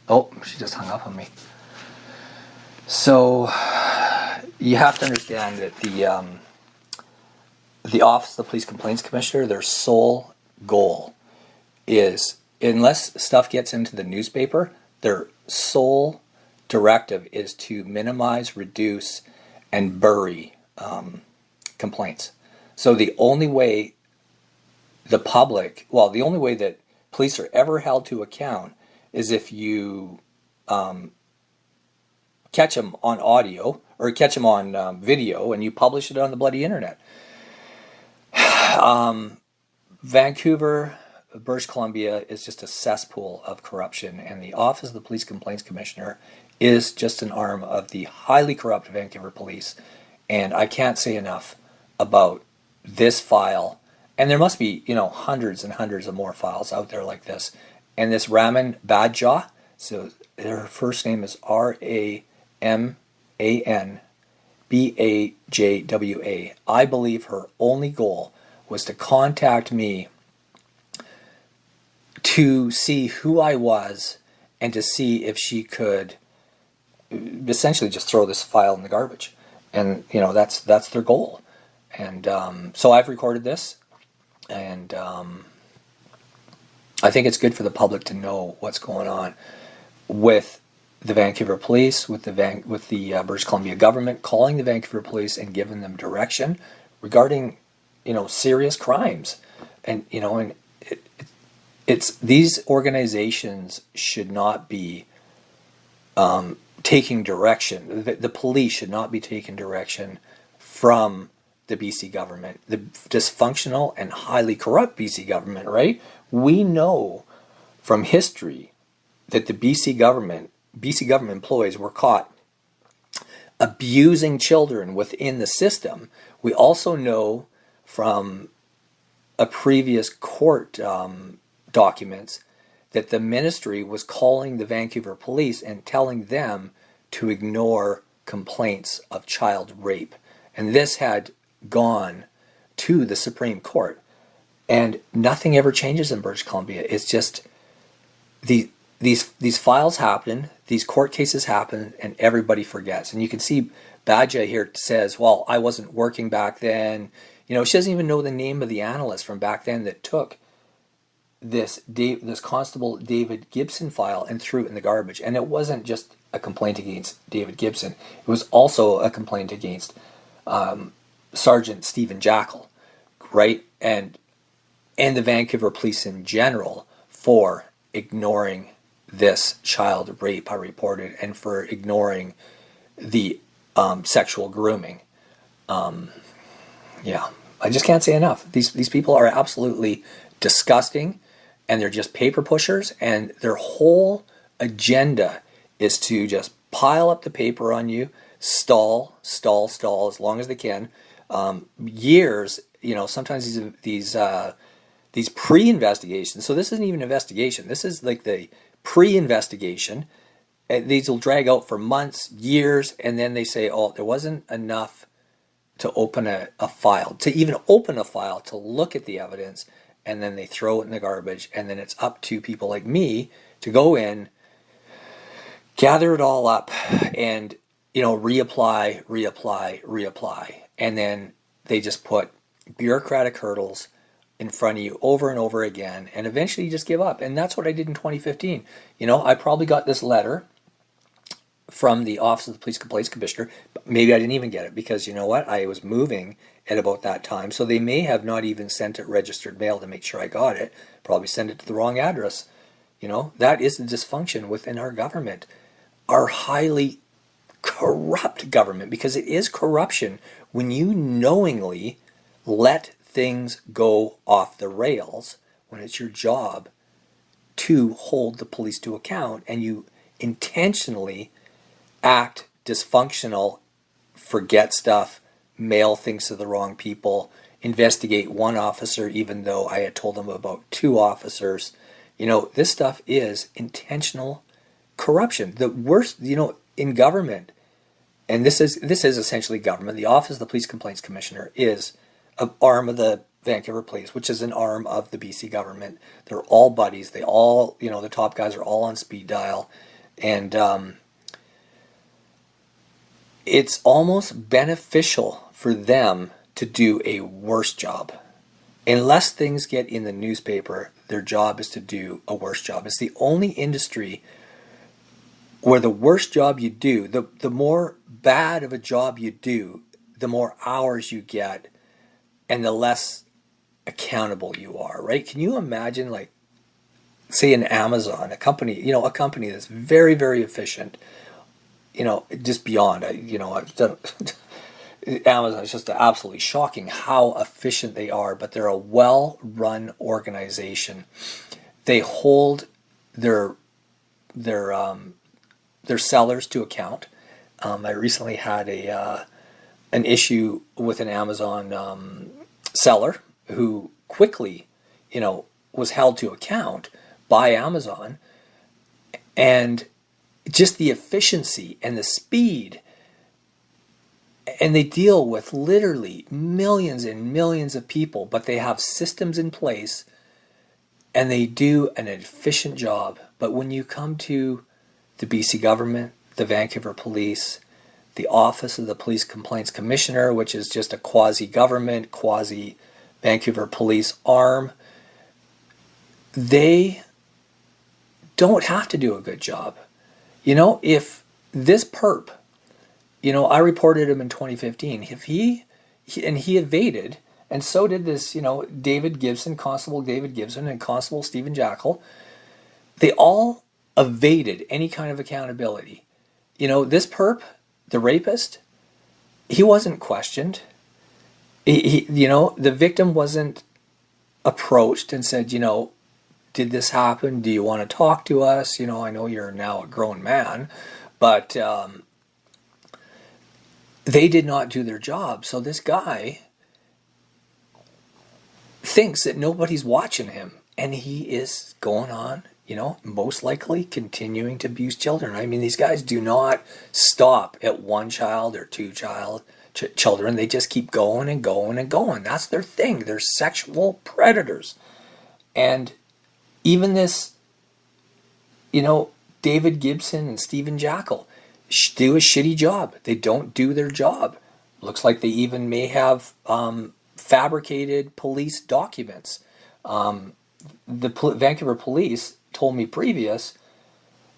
Oh, she just hung up on me. So you have to understand that the Office of the Police Complaints Commissioner, their sole goal is, unless stuff gets into the newspaper, their sole directive is to minimize, reduce, and bury complaints. So the only way the only way that police are ever held to account is if you catch them on audio or catch them on video and you publish it on the bloody internet. Vancouver, British Columbia is just a cesspool of corruption, and the Office of the Police Complaints Commissioner is just an arm of the highly corrupt Vancouver Police. And I can't say enough about this file. And there must be, hundreds and hundreds of more files out there like this. And this Raman Badjaw, so her first name is RAMANBAJWA. I believe her only goal was to contact me to see who I was and to see if she could essentially just throw this file in the garbage. And, that's their goal. And so I've recorded this, and I think it's good for the public to know what's going on with the Vancouver Police, with the British Columbia government calling the Vancouver Police and giving them direction regarding, serious crimes. And, it's these organizations should not be taking direction. The police should not be taking direction from the BC government, the dysfunctional and highly corrupt BC government, right? We know from history that the BC government employees were caught abusing children within the system. We also know from a previous court documents that the ministry was calling the Vancouver Police and telling them to ignore complaints of child rape. And this had gone to the Supreme Court. And nothing ever changes in British Columbia. It's just these files happen, these court cases happen, and everybody forgets. And you can see Badja here says, well, I wasn't working back then. She doesn't even know the name of the analyst from back then that took this Constable David Gibson file and threw it in the garbage. And it wasn't just a complaint against David Gibson. It was also a complaint against Sgt Stephen Jackel, right? And the Vancouver Police in general for ignoring this child rape I reported and for ignoring the sexual grooming. Yeah. I just can't say enough. These people are absolutely disgusting, and they're just paper pushers, and their whole agenda is to just pile up the paper on you, stall as long as they can. Years, sometimes these pre-investigations. So this isn't even an investigation. This is like the pre-investigation. These will drag out for months, years, and then they say, oh, there wasn't enough to open a file, to even open a file, to look at the evidence, and then they throw it in the garbage, and then it's up to people like me to go in, gather it all up, and reapply, and then they just put bureaucratic hurdles in front of you over and over again, and eventually you just give up. And that's what I did in 2015. I probably got this letter from the Office of the Police Complaints Commissioner. Maybe I didn't even get it, because you know what? I was moving at about that time, so they may have not even sent it registered mail to make sure I got it. Probably sent it to the wrong address. That is the dysfunction within our government, our highly corrupt government, because it is corruption when you knowingly let things go off the rails when it's your job to hold the police to account, and you intentionally act dysfunctional, forget stuff, mail things to the wrong people, investigate one officer even though I had told them about 2 officers. This stuff is intentional corruption. The worst, in government, and this is essentially government. The Office of the Police Complaints Commissioner is an arm of the Vancouver Police, which is an arm of the BC government. They're all buddies. They all, the top guys are all on speed dial, and it's almost beneficial for them to do a worse job. Unless things get in the newspaper, their job is to do a worse job. It's the only industry where the worse job you do, the more bad of a job you do, the more hours you get, and the less accountable you are, right? Can you imagine, like, say an Amazon, a company that's very, very efficient, just beyond, I've done, Amazon is just absolutely shocking how efficient they are, but they're a well-run organization. They hold their sellers to account. I recently had an issue with an Amazon seller who quickly, was held to account by Amazon, and just the efficiency and the speed. And they deal with literally millions and millions of people, but they have systems in place and they do an efficient job. But when you come to the BC government, the Vancouver Police, the Office of the Police Complaints Commissioner, which is just a quasi-government, quasi-Vancouver Police arm, they don't have to do a good job. If this perp, I reported him in 2015. If he evaded, and so did this, David Gibson, Constable David Gibson, and Constable Stephen Jackel, they all evaded any kind of accountability. This perp, the rapist, he wasn't questioned. The victim wasn't approached and said, did this happen? Do you want to talk to us? I know you're now a grown man, but they did not do their job. So this guy thinks that nobody's watching him, and he is going on, most likely continuing to abuse children. I mean, these guys do not stop at 1 child or 2 children. They just keep going and going and going. That's their thing. They're sexual predators. And even this, David Gibson and Stephen Jackel do a shitty job. They don't do their job. Looks like they even may have fabricated police documents. The Vancouver Police told me previous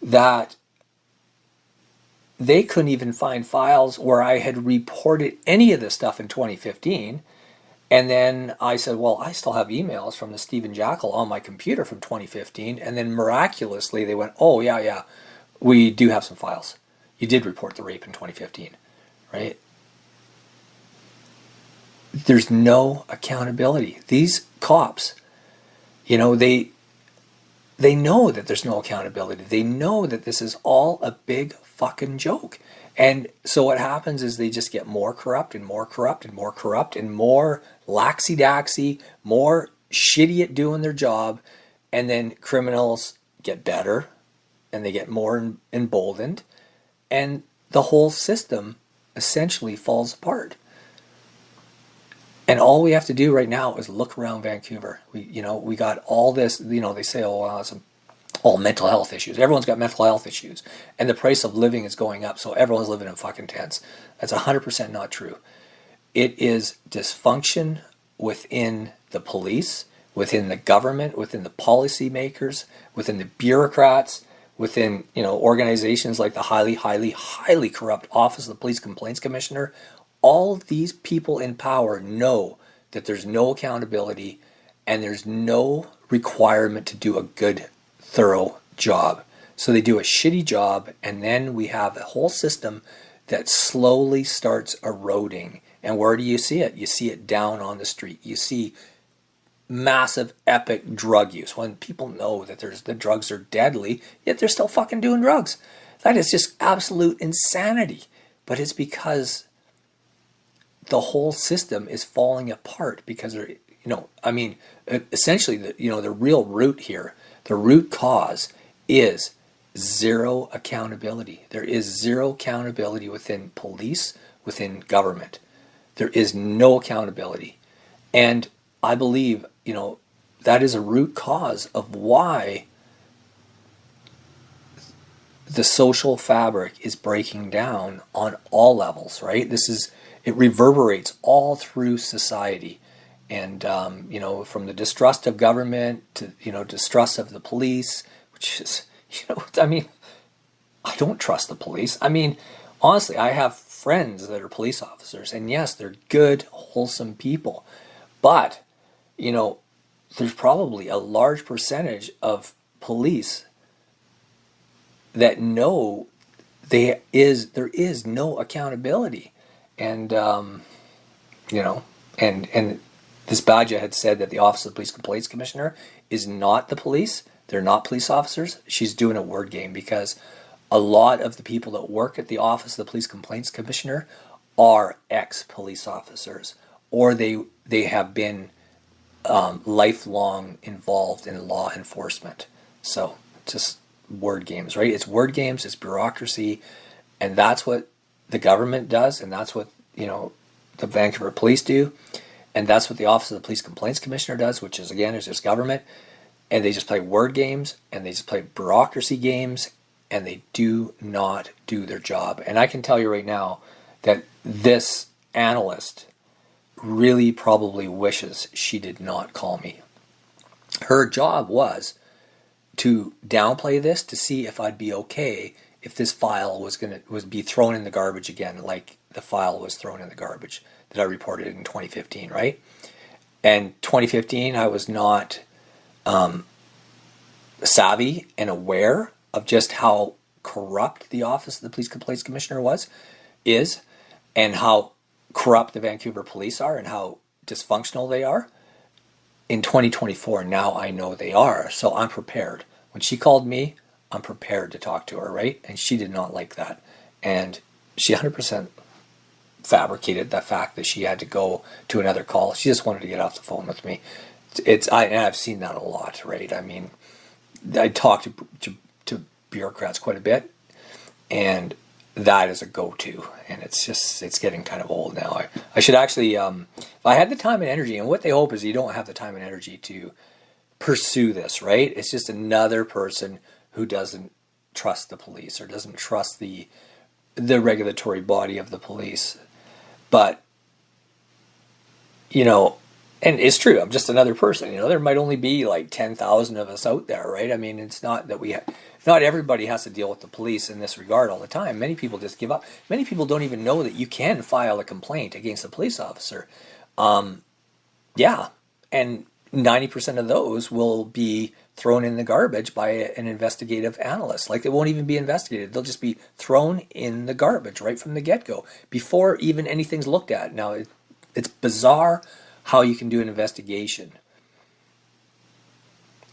that they couldn't even find files where I had reported any of this stuff in 2015. And then I said, well, I still have emails from the Stephen Jackel on my computer from 2015. And then miraculously they went, oh, yeah, we do have some files. You did report the rape in 2015, right? there's no accountability. These cops, you know, they know that there's no accountability. They know that this is all a big fucking joke. And so what happens is they just get more corrupt and more corrupt and more corrupt and more laxy-daxy, more shitty at doing their job. And then criminals get better and they get more emboldened. And the whole system essentially falls apart. And all we have to do right now is look around Vancouver. We got all this, they say, oh, well, it's all mental health issues. Everyone's got mental health issues. And the price of living is going up, so everyone's living in fucking tents. That's 100% not true. It is dysfunction within the police, within the government, within the policymakers, within the bureaucrats, within, organizations like the highly, highly, highly corrupt Office of the Police Complaints Commissioner. All these people in power know that there's no accountability and there's no requirement to do a good, thorough job. So they do a shitty job, and then we have a whole system that slowly starts eroding. And where do you see it? You see it down on the street. You see massive, epic drug use. When people know that the drugs are deadly, yet they're still fucking doing drugs. That is just absolute insanity. But it's because the whole system is falling apart because essentially the real root here, the root cause is zero accountability. There is zero accountability within police, within government. There is no accountability. And I believe, that is a root cause of why the social fabric is breaking down on all levels, right? It reverberates all through society. And, from the distrust of government to, distrust of the police, which is, I don't trust the police. Honestly, I have friends that are police officers, and yes, they're good, wholesome people. But, there's probably a large percentage of police that know there is no accountability. And, and this Badja had said that the Office of the Police Complaints Commissioner is not the police. They're not police officers. She's doing a word game because a lot of the people that work at the Office of the Police Complaints Commissioner are ex-police officers, or they have been lifelong involved in law enforcement. So just word games, right? It's word games, it's bureaucracy, and that's what the government does, and that's what the Vancouver Police do, and that's what the Office of the Police Complaints Commissioner does, which is just government, and they just play word games, and they just play bureaucracy games, and they do not do their job. And I can tell you right now that this analyst really probably wishes she did not call me. Her job was to downplay this to see if I'd be okay if this file was be thrown in the garbage again, like the file was thrown in the garbage that I reported in 2015, right? And 2015, I was not savvy and aware of just how corrupt the Office of the Police Complaints Commissioner is, and how corrupt the Vancouver police are and how dysfunctional they are. In 2024, now I know they are, so I'm prepared. When she called me, I'm prepared to talk to her, right? And she did not like that. And she 100% fabricated the fact that she had to go to another call. She just wanted to get off the phone with me. I've seen that a lot, right? I talk to bureaucrats quite a bit, and that is a go-to, and it's getting kind of old now. I should actually, if I had the time and energy, and what they hope is you don't have the time and energy to pursue this, right? It's just another person who doesn't trust the police or doesn't trust the regulatory body of the police. But, and it's true, I'm just another person. There might only be like 10,000 of us out there, right? It's not that not everybody has to deal with the police in this regard all the time. Many people just give up. Many people don't even know that you can file a complaint against a police officer. Yeah, and 90% of those will be thrown in the garbage by an investigative analyst. Like, it won't even be investigated. They'll just be thrown in the garbage right from the get-go before even anything's looked at. Now, It's bizarre how you can do an investigation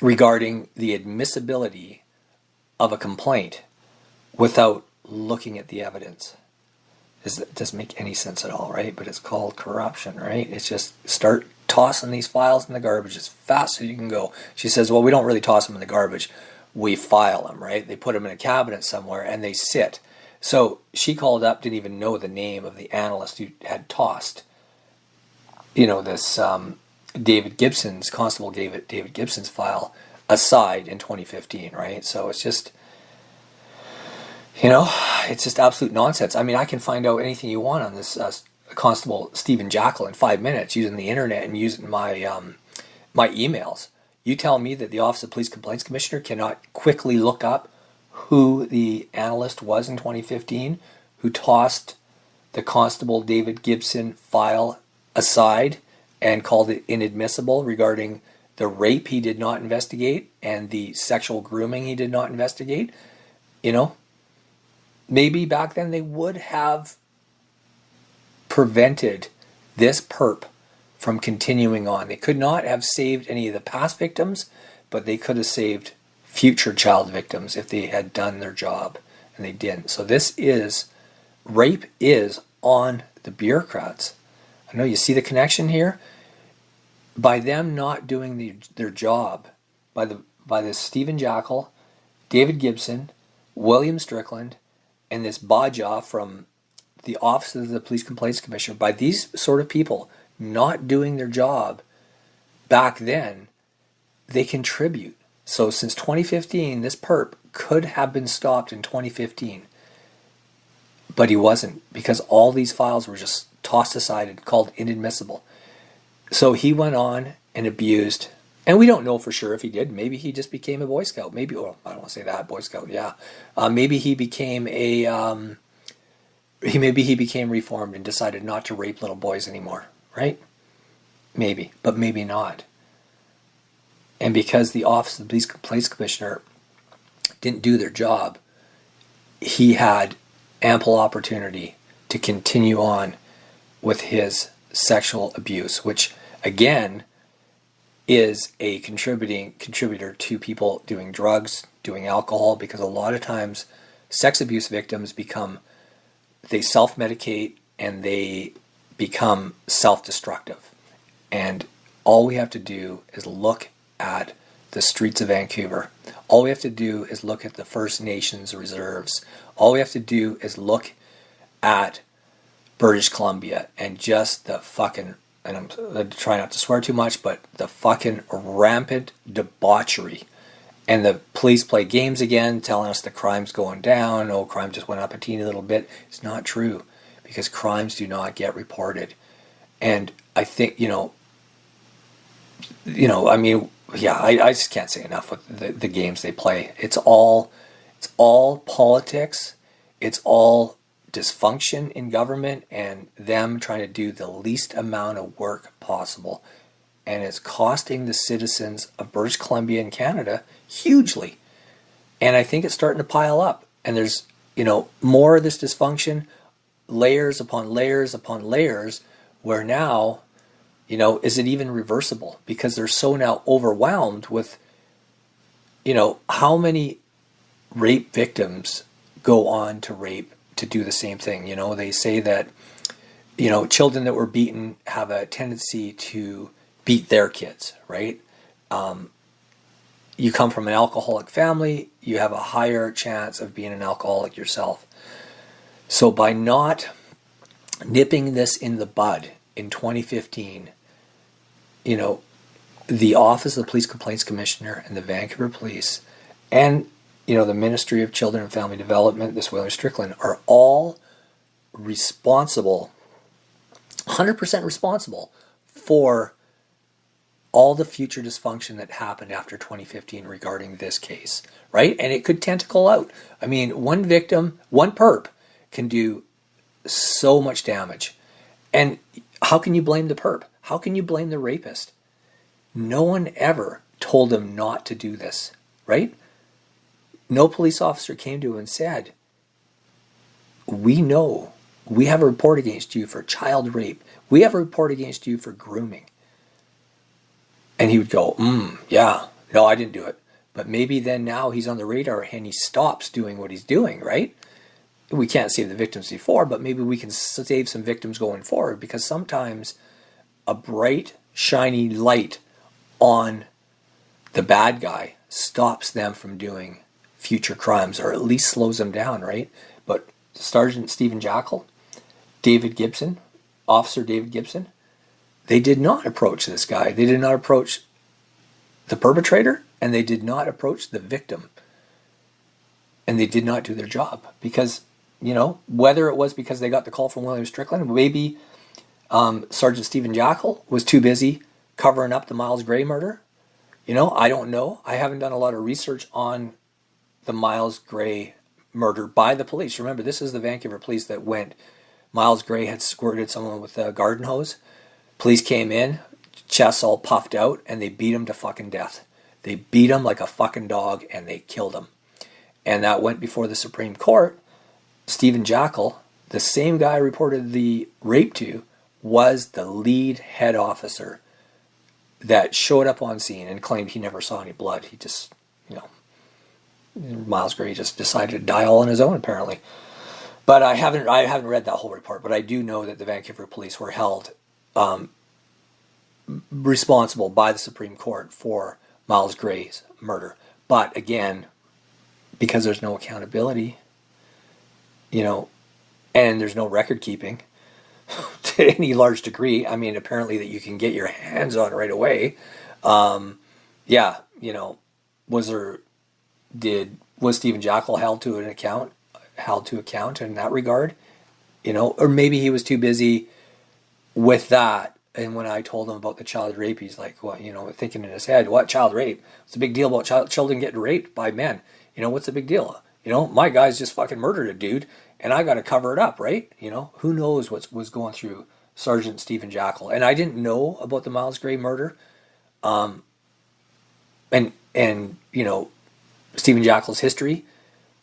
regarding the admissibility of a complaint without looking at the evidence. It doesn't make any sense at all, right? But it's called corruption, right? It's just start tossing these files in the garbage as fast as you can go. She says, well, we don't really toss them in the garbage. We file them, right? They put them in a cabinet somewhere and they sit. So she called up, didn't even know the name of the analyst who had tossed, this David Gibson's, Constable David Gibson's file aside in 2015, right? So it's just, it's just absolute nonsense. I mean, I can find out anything you want on this Constable Stephen Jackel in 5 minutes using the internet and using my my emails. You tell me that the Office of Police Complaints Commissioner cannot quickly look up who the analyst was in 2015 who tossed the Constable David Gibson file aside and called it inadmissible regarding the rape he did not investigate and the sexual grooming he did not investigate. Maybe back then they would have prevented this perp from continuing on. They could not have saved any of the past victims, but they could have saved future child victims if they had done their job, and they didn't. So rape is on the bureaucrats. I know you see the connection here. By them not doing their job, by this Stephen Jackel, David Gibson, William Strickland, and this Baja from the Office of the Police Complaints Commissioner, by these sort of people not doing their job back then, they contribute. So since 2015, this perp could have been stopped in 2015, but he wasn't, because all these files were just tossed aside and called inadmissible. So he went on and abused, and we don't know for sure if he did. Maybe he just became a Boy Scout. Maybe, I don't want to say that, Boy Scout, yeah. Maybe he became maybe he became reformed and decided not to rape little boys anymore, right? Maybe, but maybe not. And because the Office of the Police Complaints Commissioner didn't do their job, he had ample opportunity to continue on with his sexual abuse, which again is a contributor to people doing drugs, doing alcohol, because a lot of times sex abuse victims they self-medicate and they become self-destructive. And all we have to do is look at the streets of Vancouver. All we have to do is look at the First Nations reserves. All we have to do is look at British Columbia and just the fucking, and I'm trying not to swear too much, but the fucking rampant debauchery. And the police play games again, telling us the crime's going down. Oh, crime just went up a teeny little bit. It's not true, because crimes do not get reported. And I think, I just can't say enough with the games they play. It's all politics. It's all dysfunction in government and them trying to do the least amount of work possible. And it's costing the citizens of British Columbia and Canada hugely. And I think it's starting to pile up. And there's, more of this dysfunction, layers upon layers upon layers, where now, is it even reversible? Because they're so now overwhelmed with, how many rape victims go on to rape to do the same thing. They say that, children that were beaten have a tendency to beat their kids, right? You come from an alcoholic family, you have a higher chance of being an alcoholic yourself. So by not nipping this in the bud in 2015, the Office of the Police Complaints Commissioner and the Vancouver Police and, the Ministry of Children and Family Development, this William Strickland, are all responsible, 100% responsible for all the future dysfunction that happened after 2015 regarding this case, right? And it could tentacle out. I mean, one victim, one perp can do so much damage. And how can you blame the perp? How can you blame the rapist? No one ever told him not to do this, right? No police officer came to him and said, we know We have a report against you for child rape. We have a report against you for grooming. And he would go, yeah, no, I didn't do it. But maybe then now he's on the radar and he stops doing what he's doing, right? We can't save the victims before, but maybe we can save some victims going forward, because sometimes a bright, shiny light on the bad guy stops them from doing future crimes, or at least slows them down, right? But Sgt Stephen Jackel, David Gibson, Officer David Gibson, they did not approach this guy. They did not approach the perpetrator, and they did not approach the victim. And they did not do their job because, whether it was because they got the call from William Strickland, maybe Sgt Stephen Jackel was too busy covering up the Myles Gray murder. I don't know. I haven't done a lot of research on the Myles Gray murder by the police. Remember, this is the Vancouver police that went. Myles Gray had squirted someone with a garden hose. Police came in, chests all puffed out, and they beat him to fucking death. They beat him like a fucking dog, and they killed him. And that went before the Supreme Court. Stephen Jackel, the same guy I reported the rape to, was the lead head officer that showed up on scene and claimed he never saw any blood. He just, Myles Gray just decided to die all on his own, apparently. But I haven't read that whole report, but I do know that the Vancouver police were held responsible by the Supreme Court for Myles Gray's murder. But again, because there's no accountability, and there's no record keeping to any large degree. I mean, apparently that you can get your hands on right away. Was Stephen Jackel held to account in that regard? Or maybe he was too busy with that. And when I told him about the child rape, he's like, well, thinking in his head, what child rape? What's the big deal about children getting raped by men? What's the big deal? My guy's just fucking murdered a dude, and I got to cover it up, right? Who knows what was going through Sgt Stephen Jackel. And I didn't know about the Myles Gray murder. And Stephen Jackel's history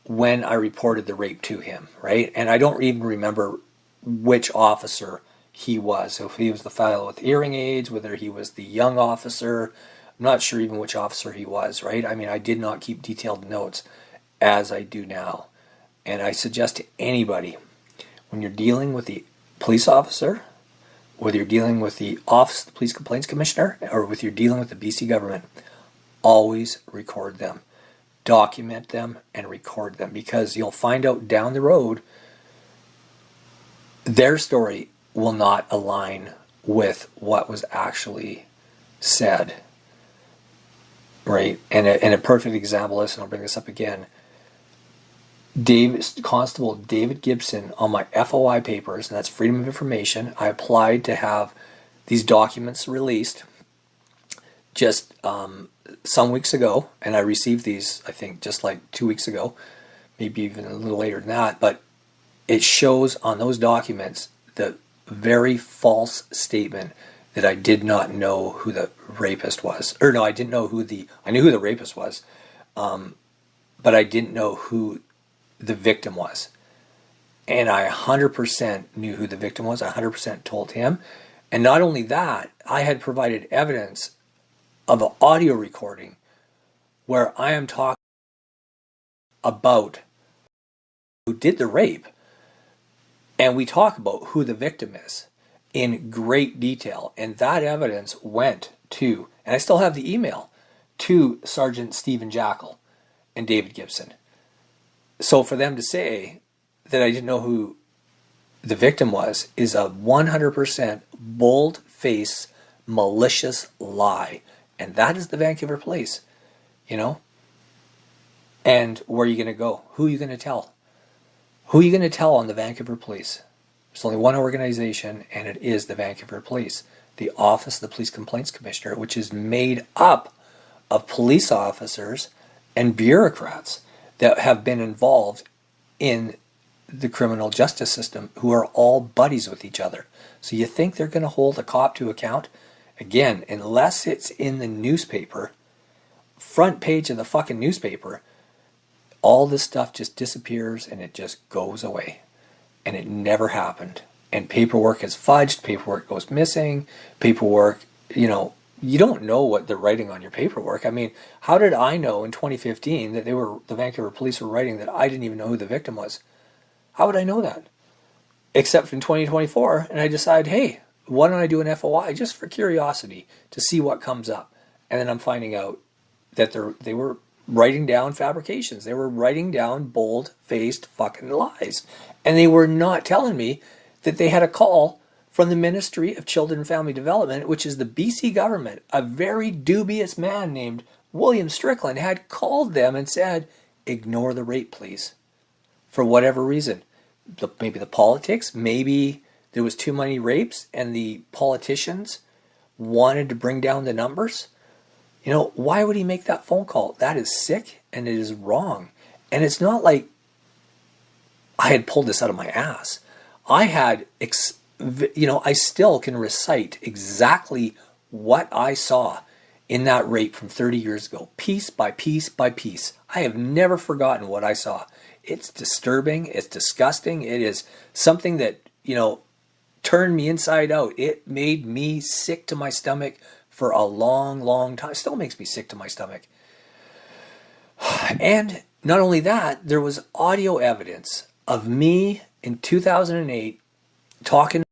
when I reported the rape to him, right? And I don't even remember which officer he was. So if he was the fellow with hearing aids, whether he was the young officer, I'm not sure even which officer he was, right? I mean, I did not keep detailed notes as I do now. And I suggest to anybody, when you're dealing with the police officer, whether you're dealing with the Office of the Police Complaints Commissioner, or whether you're dealing with the BC government, always record them. Document them and record them, because you'll find out down the road their story will not align with what was actually said, right? And a perfect example is, and I'll bring this up again, Constable David Gibson, on my FOI papers, and that's Freedom of Information, I applied to have these documents released just some weeks ago, and I received these, I think, just like 2 weeks ago, maybe even a little later than that, but it shows on those documents the very false statement that I did not know who the rapist was. Or no, I didn't know I knew who the rapist was, but I didn't know who the victim was. And I 100% knew who the victim was. I 100% told him. And not only that, I had provided evidence of an audio recording where I am talking about who did the rape. And we talk about who the victim is in great detail. And that evidence went to, and I still have the email, to Sgt Stephen Jackel and David Gibson. So for them to say that I didn't know who the victim was is a 100% bold-faced, malicious lie. And that is the Vancouver police, And where are you going to go? Who are you going to tell? Who are you going to tell on the Vancouver police? There's only one organization, and it is the Vancouver police. The Office of the Police Complaints Commissioner, which is made up of police officers and bureaucrats that have been involved in the criminal justice system, who are all buddies with each other. So you think they're going to hold a cop to account? Again, unless it's in the newspaper, front page of the fucking newspaper, all this stuff just disappears and it just goes away. and it never happened. And paperwork is fudged, paperwork goes missing, paperwork, you don't know what they're writing on your paperwork. I mean, how did I know in 2015 that the Vancouver police were writing that I didn't even know who the victim was? How would I know that? Except in 2024, and I decide, hey, why don't I do an FOI just for curiosity to see what comes up? And then I'm finding out that they were writing down fabrications. They were writing down bold-faced fucking lies. And they were not telling me that they had a call from the Ministry of Children and Family Development, which is the BC government. A very dubious man named William Strickland had called them and said, ignore the rape, please. For whatever reason. Maybe the politics, maybe there was too many rapes and the politicians wanted to bring down the numbers. Why would he make that phone call? That is sick and it is wrong. And it's not like I had pulled this out of my ass. I had I still can recite exactly what I saw in that rape from 30 years ago, piece by piece by piece. I have never forgotten what I saw. It's disturbing. It's disgusting. It is something that, turned me inside out. It made me sick to my stomach for a long, long time. It still makes me sick to my stomach. And not only that, there was audio evidence of me in 2008 talking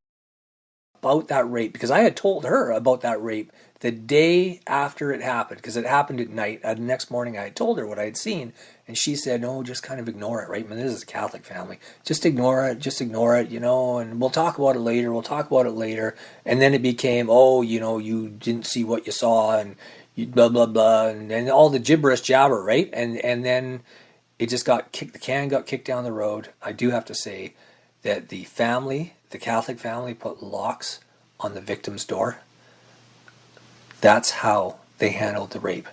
about that rape, because I had told her about that rape the day after it happened, because it happened at night. The next morning I had told her what I had seen, and she said, no, just kind of ignore it, right? I mean, this is a Catholic family. Just ignore it, and we'll talk about it later. And then it became, you didn't see what you saw, and you blah, blah, blah, and all the gibberish jabber, right? And then it just the can got kicked down the road. I do have to say that the Catholic family put locks on the victim's door. That's how they handled the rape,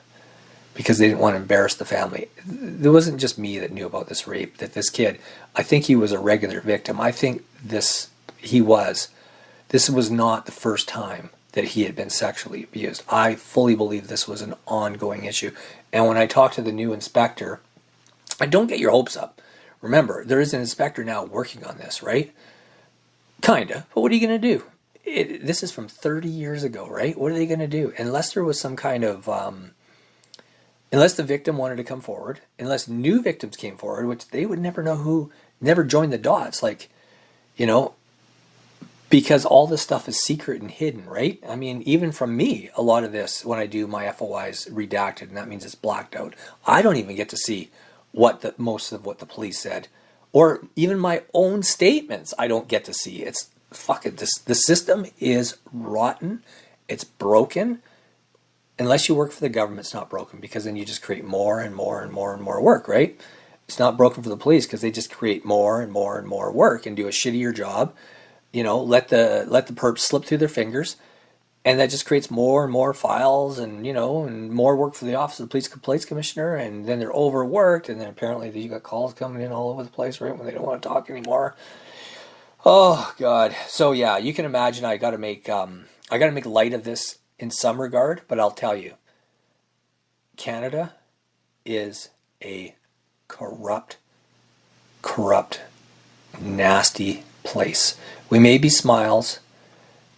because they didn't want to embarrass the family. There wasn't just me that knew about this rape, that this kid, I think he was a regular victim. I think this was not the first time that he had been sexually abused. I fully believe this was an ongoing issue. And when I talked to the new inspector, I don't get your hopes up. Remember, there is an inspector now working on this, right? Kinda, but what are you going to do? This is from 30 years ago, right? What are they going to do? Unless there was some kind of, unless the victim wanted to come forward, unless new victims came forward, which they would never know who, never join the dots, because all this stuff is secret and hidden, right? I mean, even from me, a lot of this, when I do my FOIs redacted, and that means it's blacked out, I don't even get to see most of what the police said. Or even my own statements, I don't get to see. It's fucking the system is rotten. It's broken. Unless you work for the government, it's not broken, because then you just create more and more and more and more work, right? It's not broken for the police because they just create more and more and more work and do a shittier job. Let the perps slip through their fingers, and that just creates more and more files and and more work for the office of the police commissioner, and then they're overworked, and then apparently you got calls coming in all over the place, right, when they don't want to talk anymore. Oh God. So yeah, you can imagine I got to make light of this in some regard, but I'll tell you, Canada is a corrupt, nasty place. We may be smiles,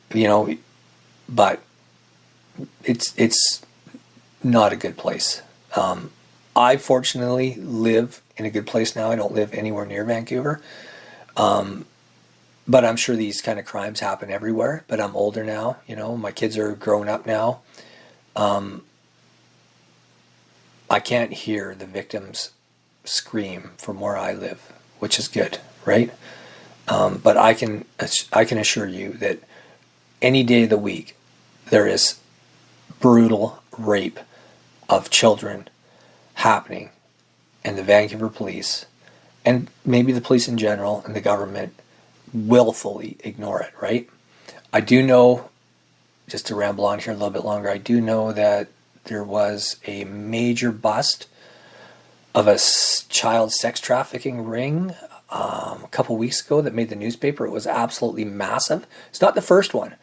but it's not a good place. I fortunately live in a good place now. I don't live anywhere near Vancouver. But I'm sure these kind of crimes happen everywhere. But I'm older now, my kids are grown up now. I can't hear the victims scream from where I live, which is good, right? But I can assure you that any day of the week there is brutal rape of children happening, and the Vancouver police, and maybe the police in general and the government, willfully ignore it, right? I do know, just to ramble on here a little bit longer, I do know that there was a major bust of a child sex trafficking ring a couple weeks ago that made the newspaper. It was absolutely massive. It's not the first one.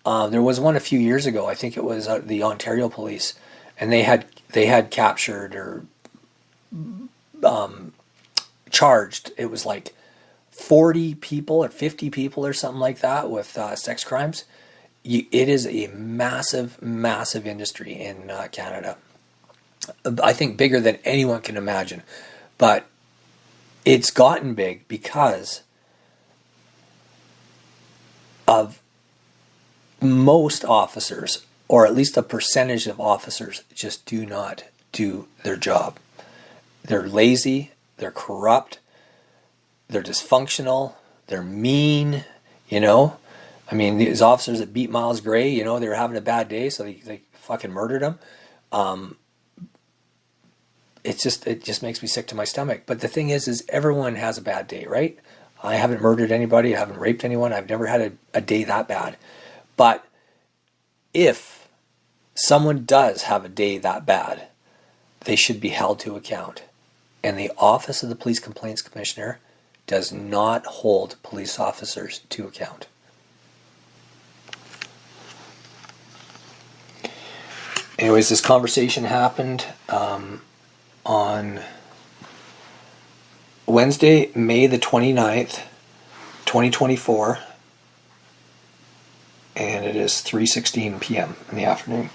There was one a few years ago. I think it was the Ontario police, and they had captured or charged. It was like 40 people or 50 people or something like that with sex crimes, it is a massive, massive industry in Canada. I think bigger than anyone can imagine. But it's gotten big because of most officers, or at least a percentage of officers, just do not do their job. They're lazy, they're corrupt, they're dysfunctional, they're mean, you know. I mean, these officers that beat Myles Gray, you know, they were having a bad day, so they fucking murdered him. It just makes me sick to my stomach. But the thing is everyone has a bad day, right? I haven't murdered anybody, I haven't raped anyone, I've never had a day that bad. But if someone does have a day that bad, they should be held to account. And the Office of the Police Complaints Commissioner does not hold police officers to account. Anyways, this conversation happened on Wednesday, May the 29th, 2024, and it is 3:16 p.m. in the afternoon.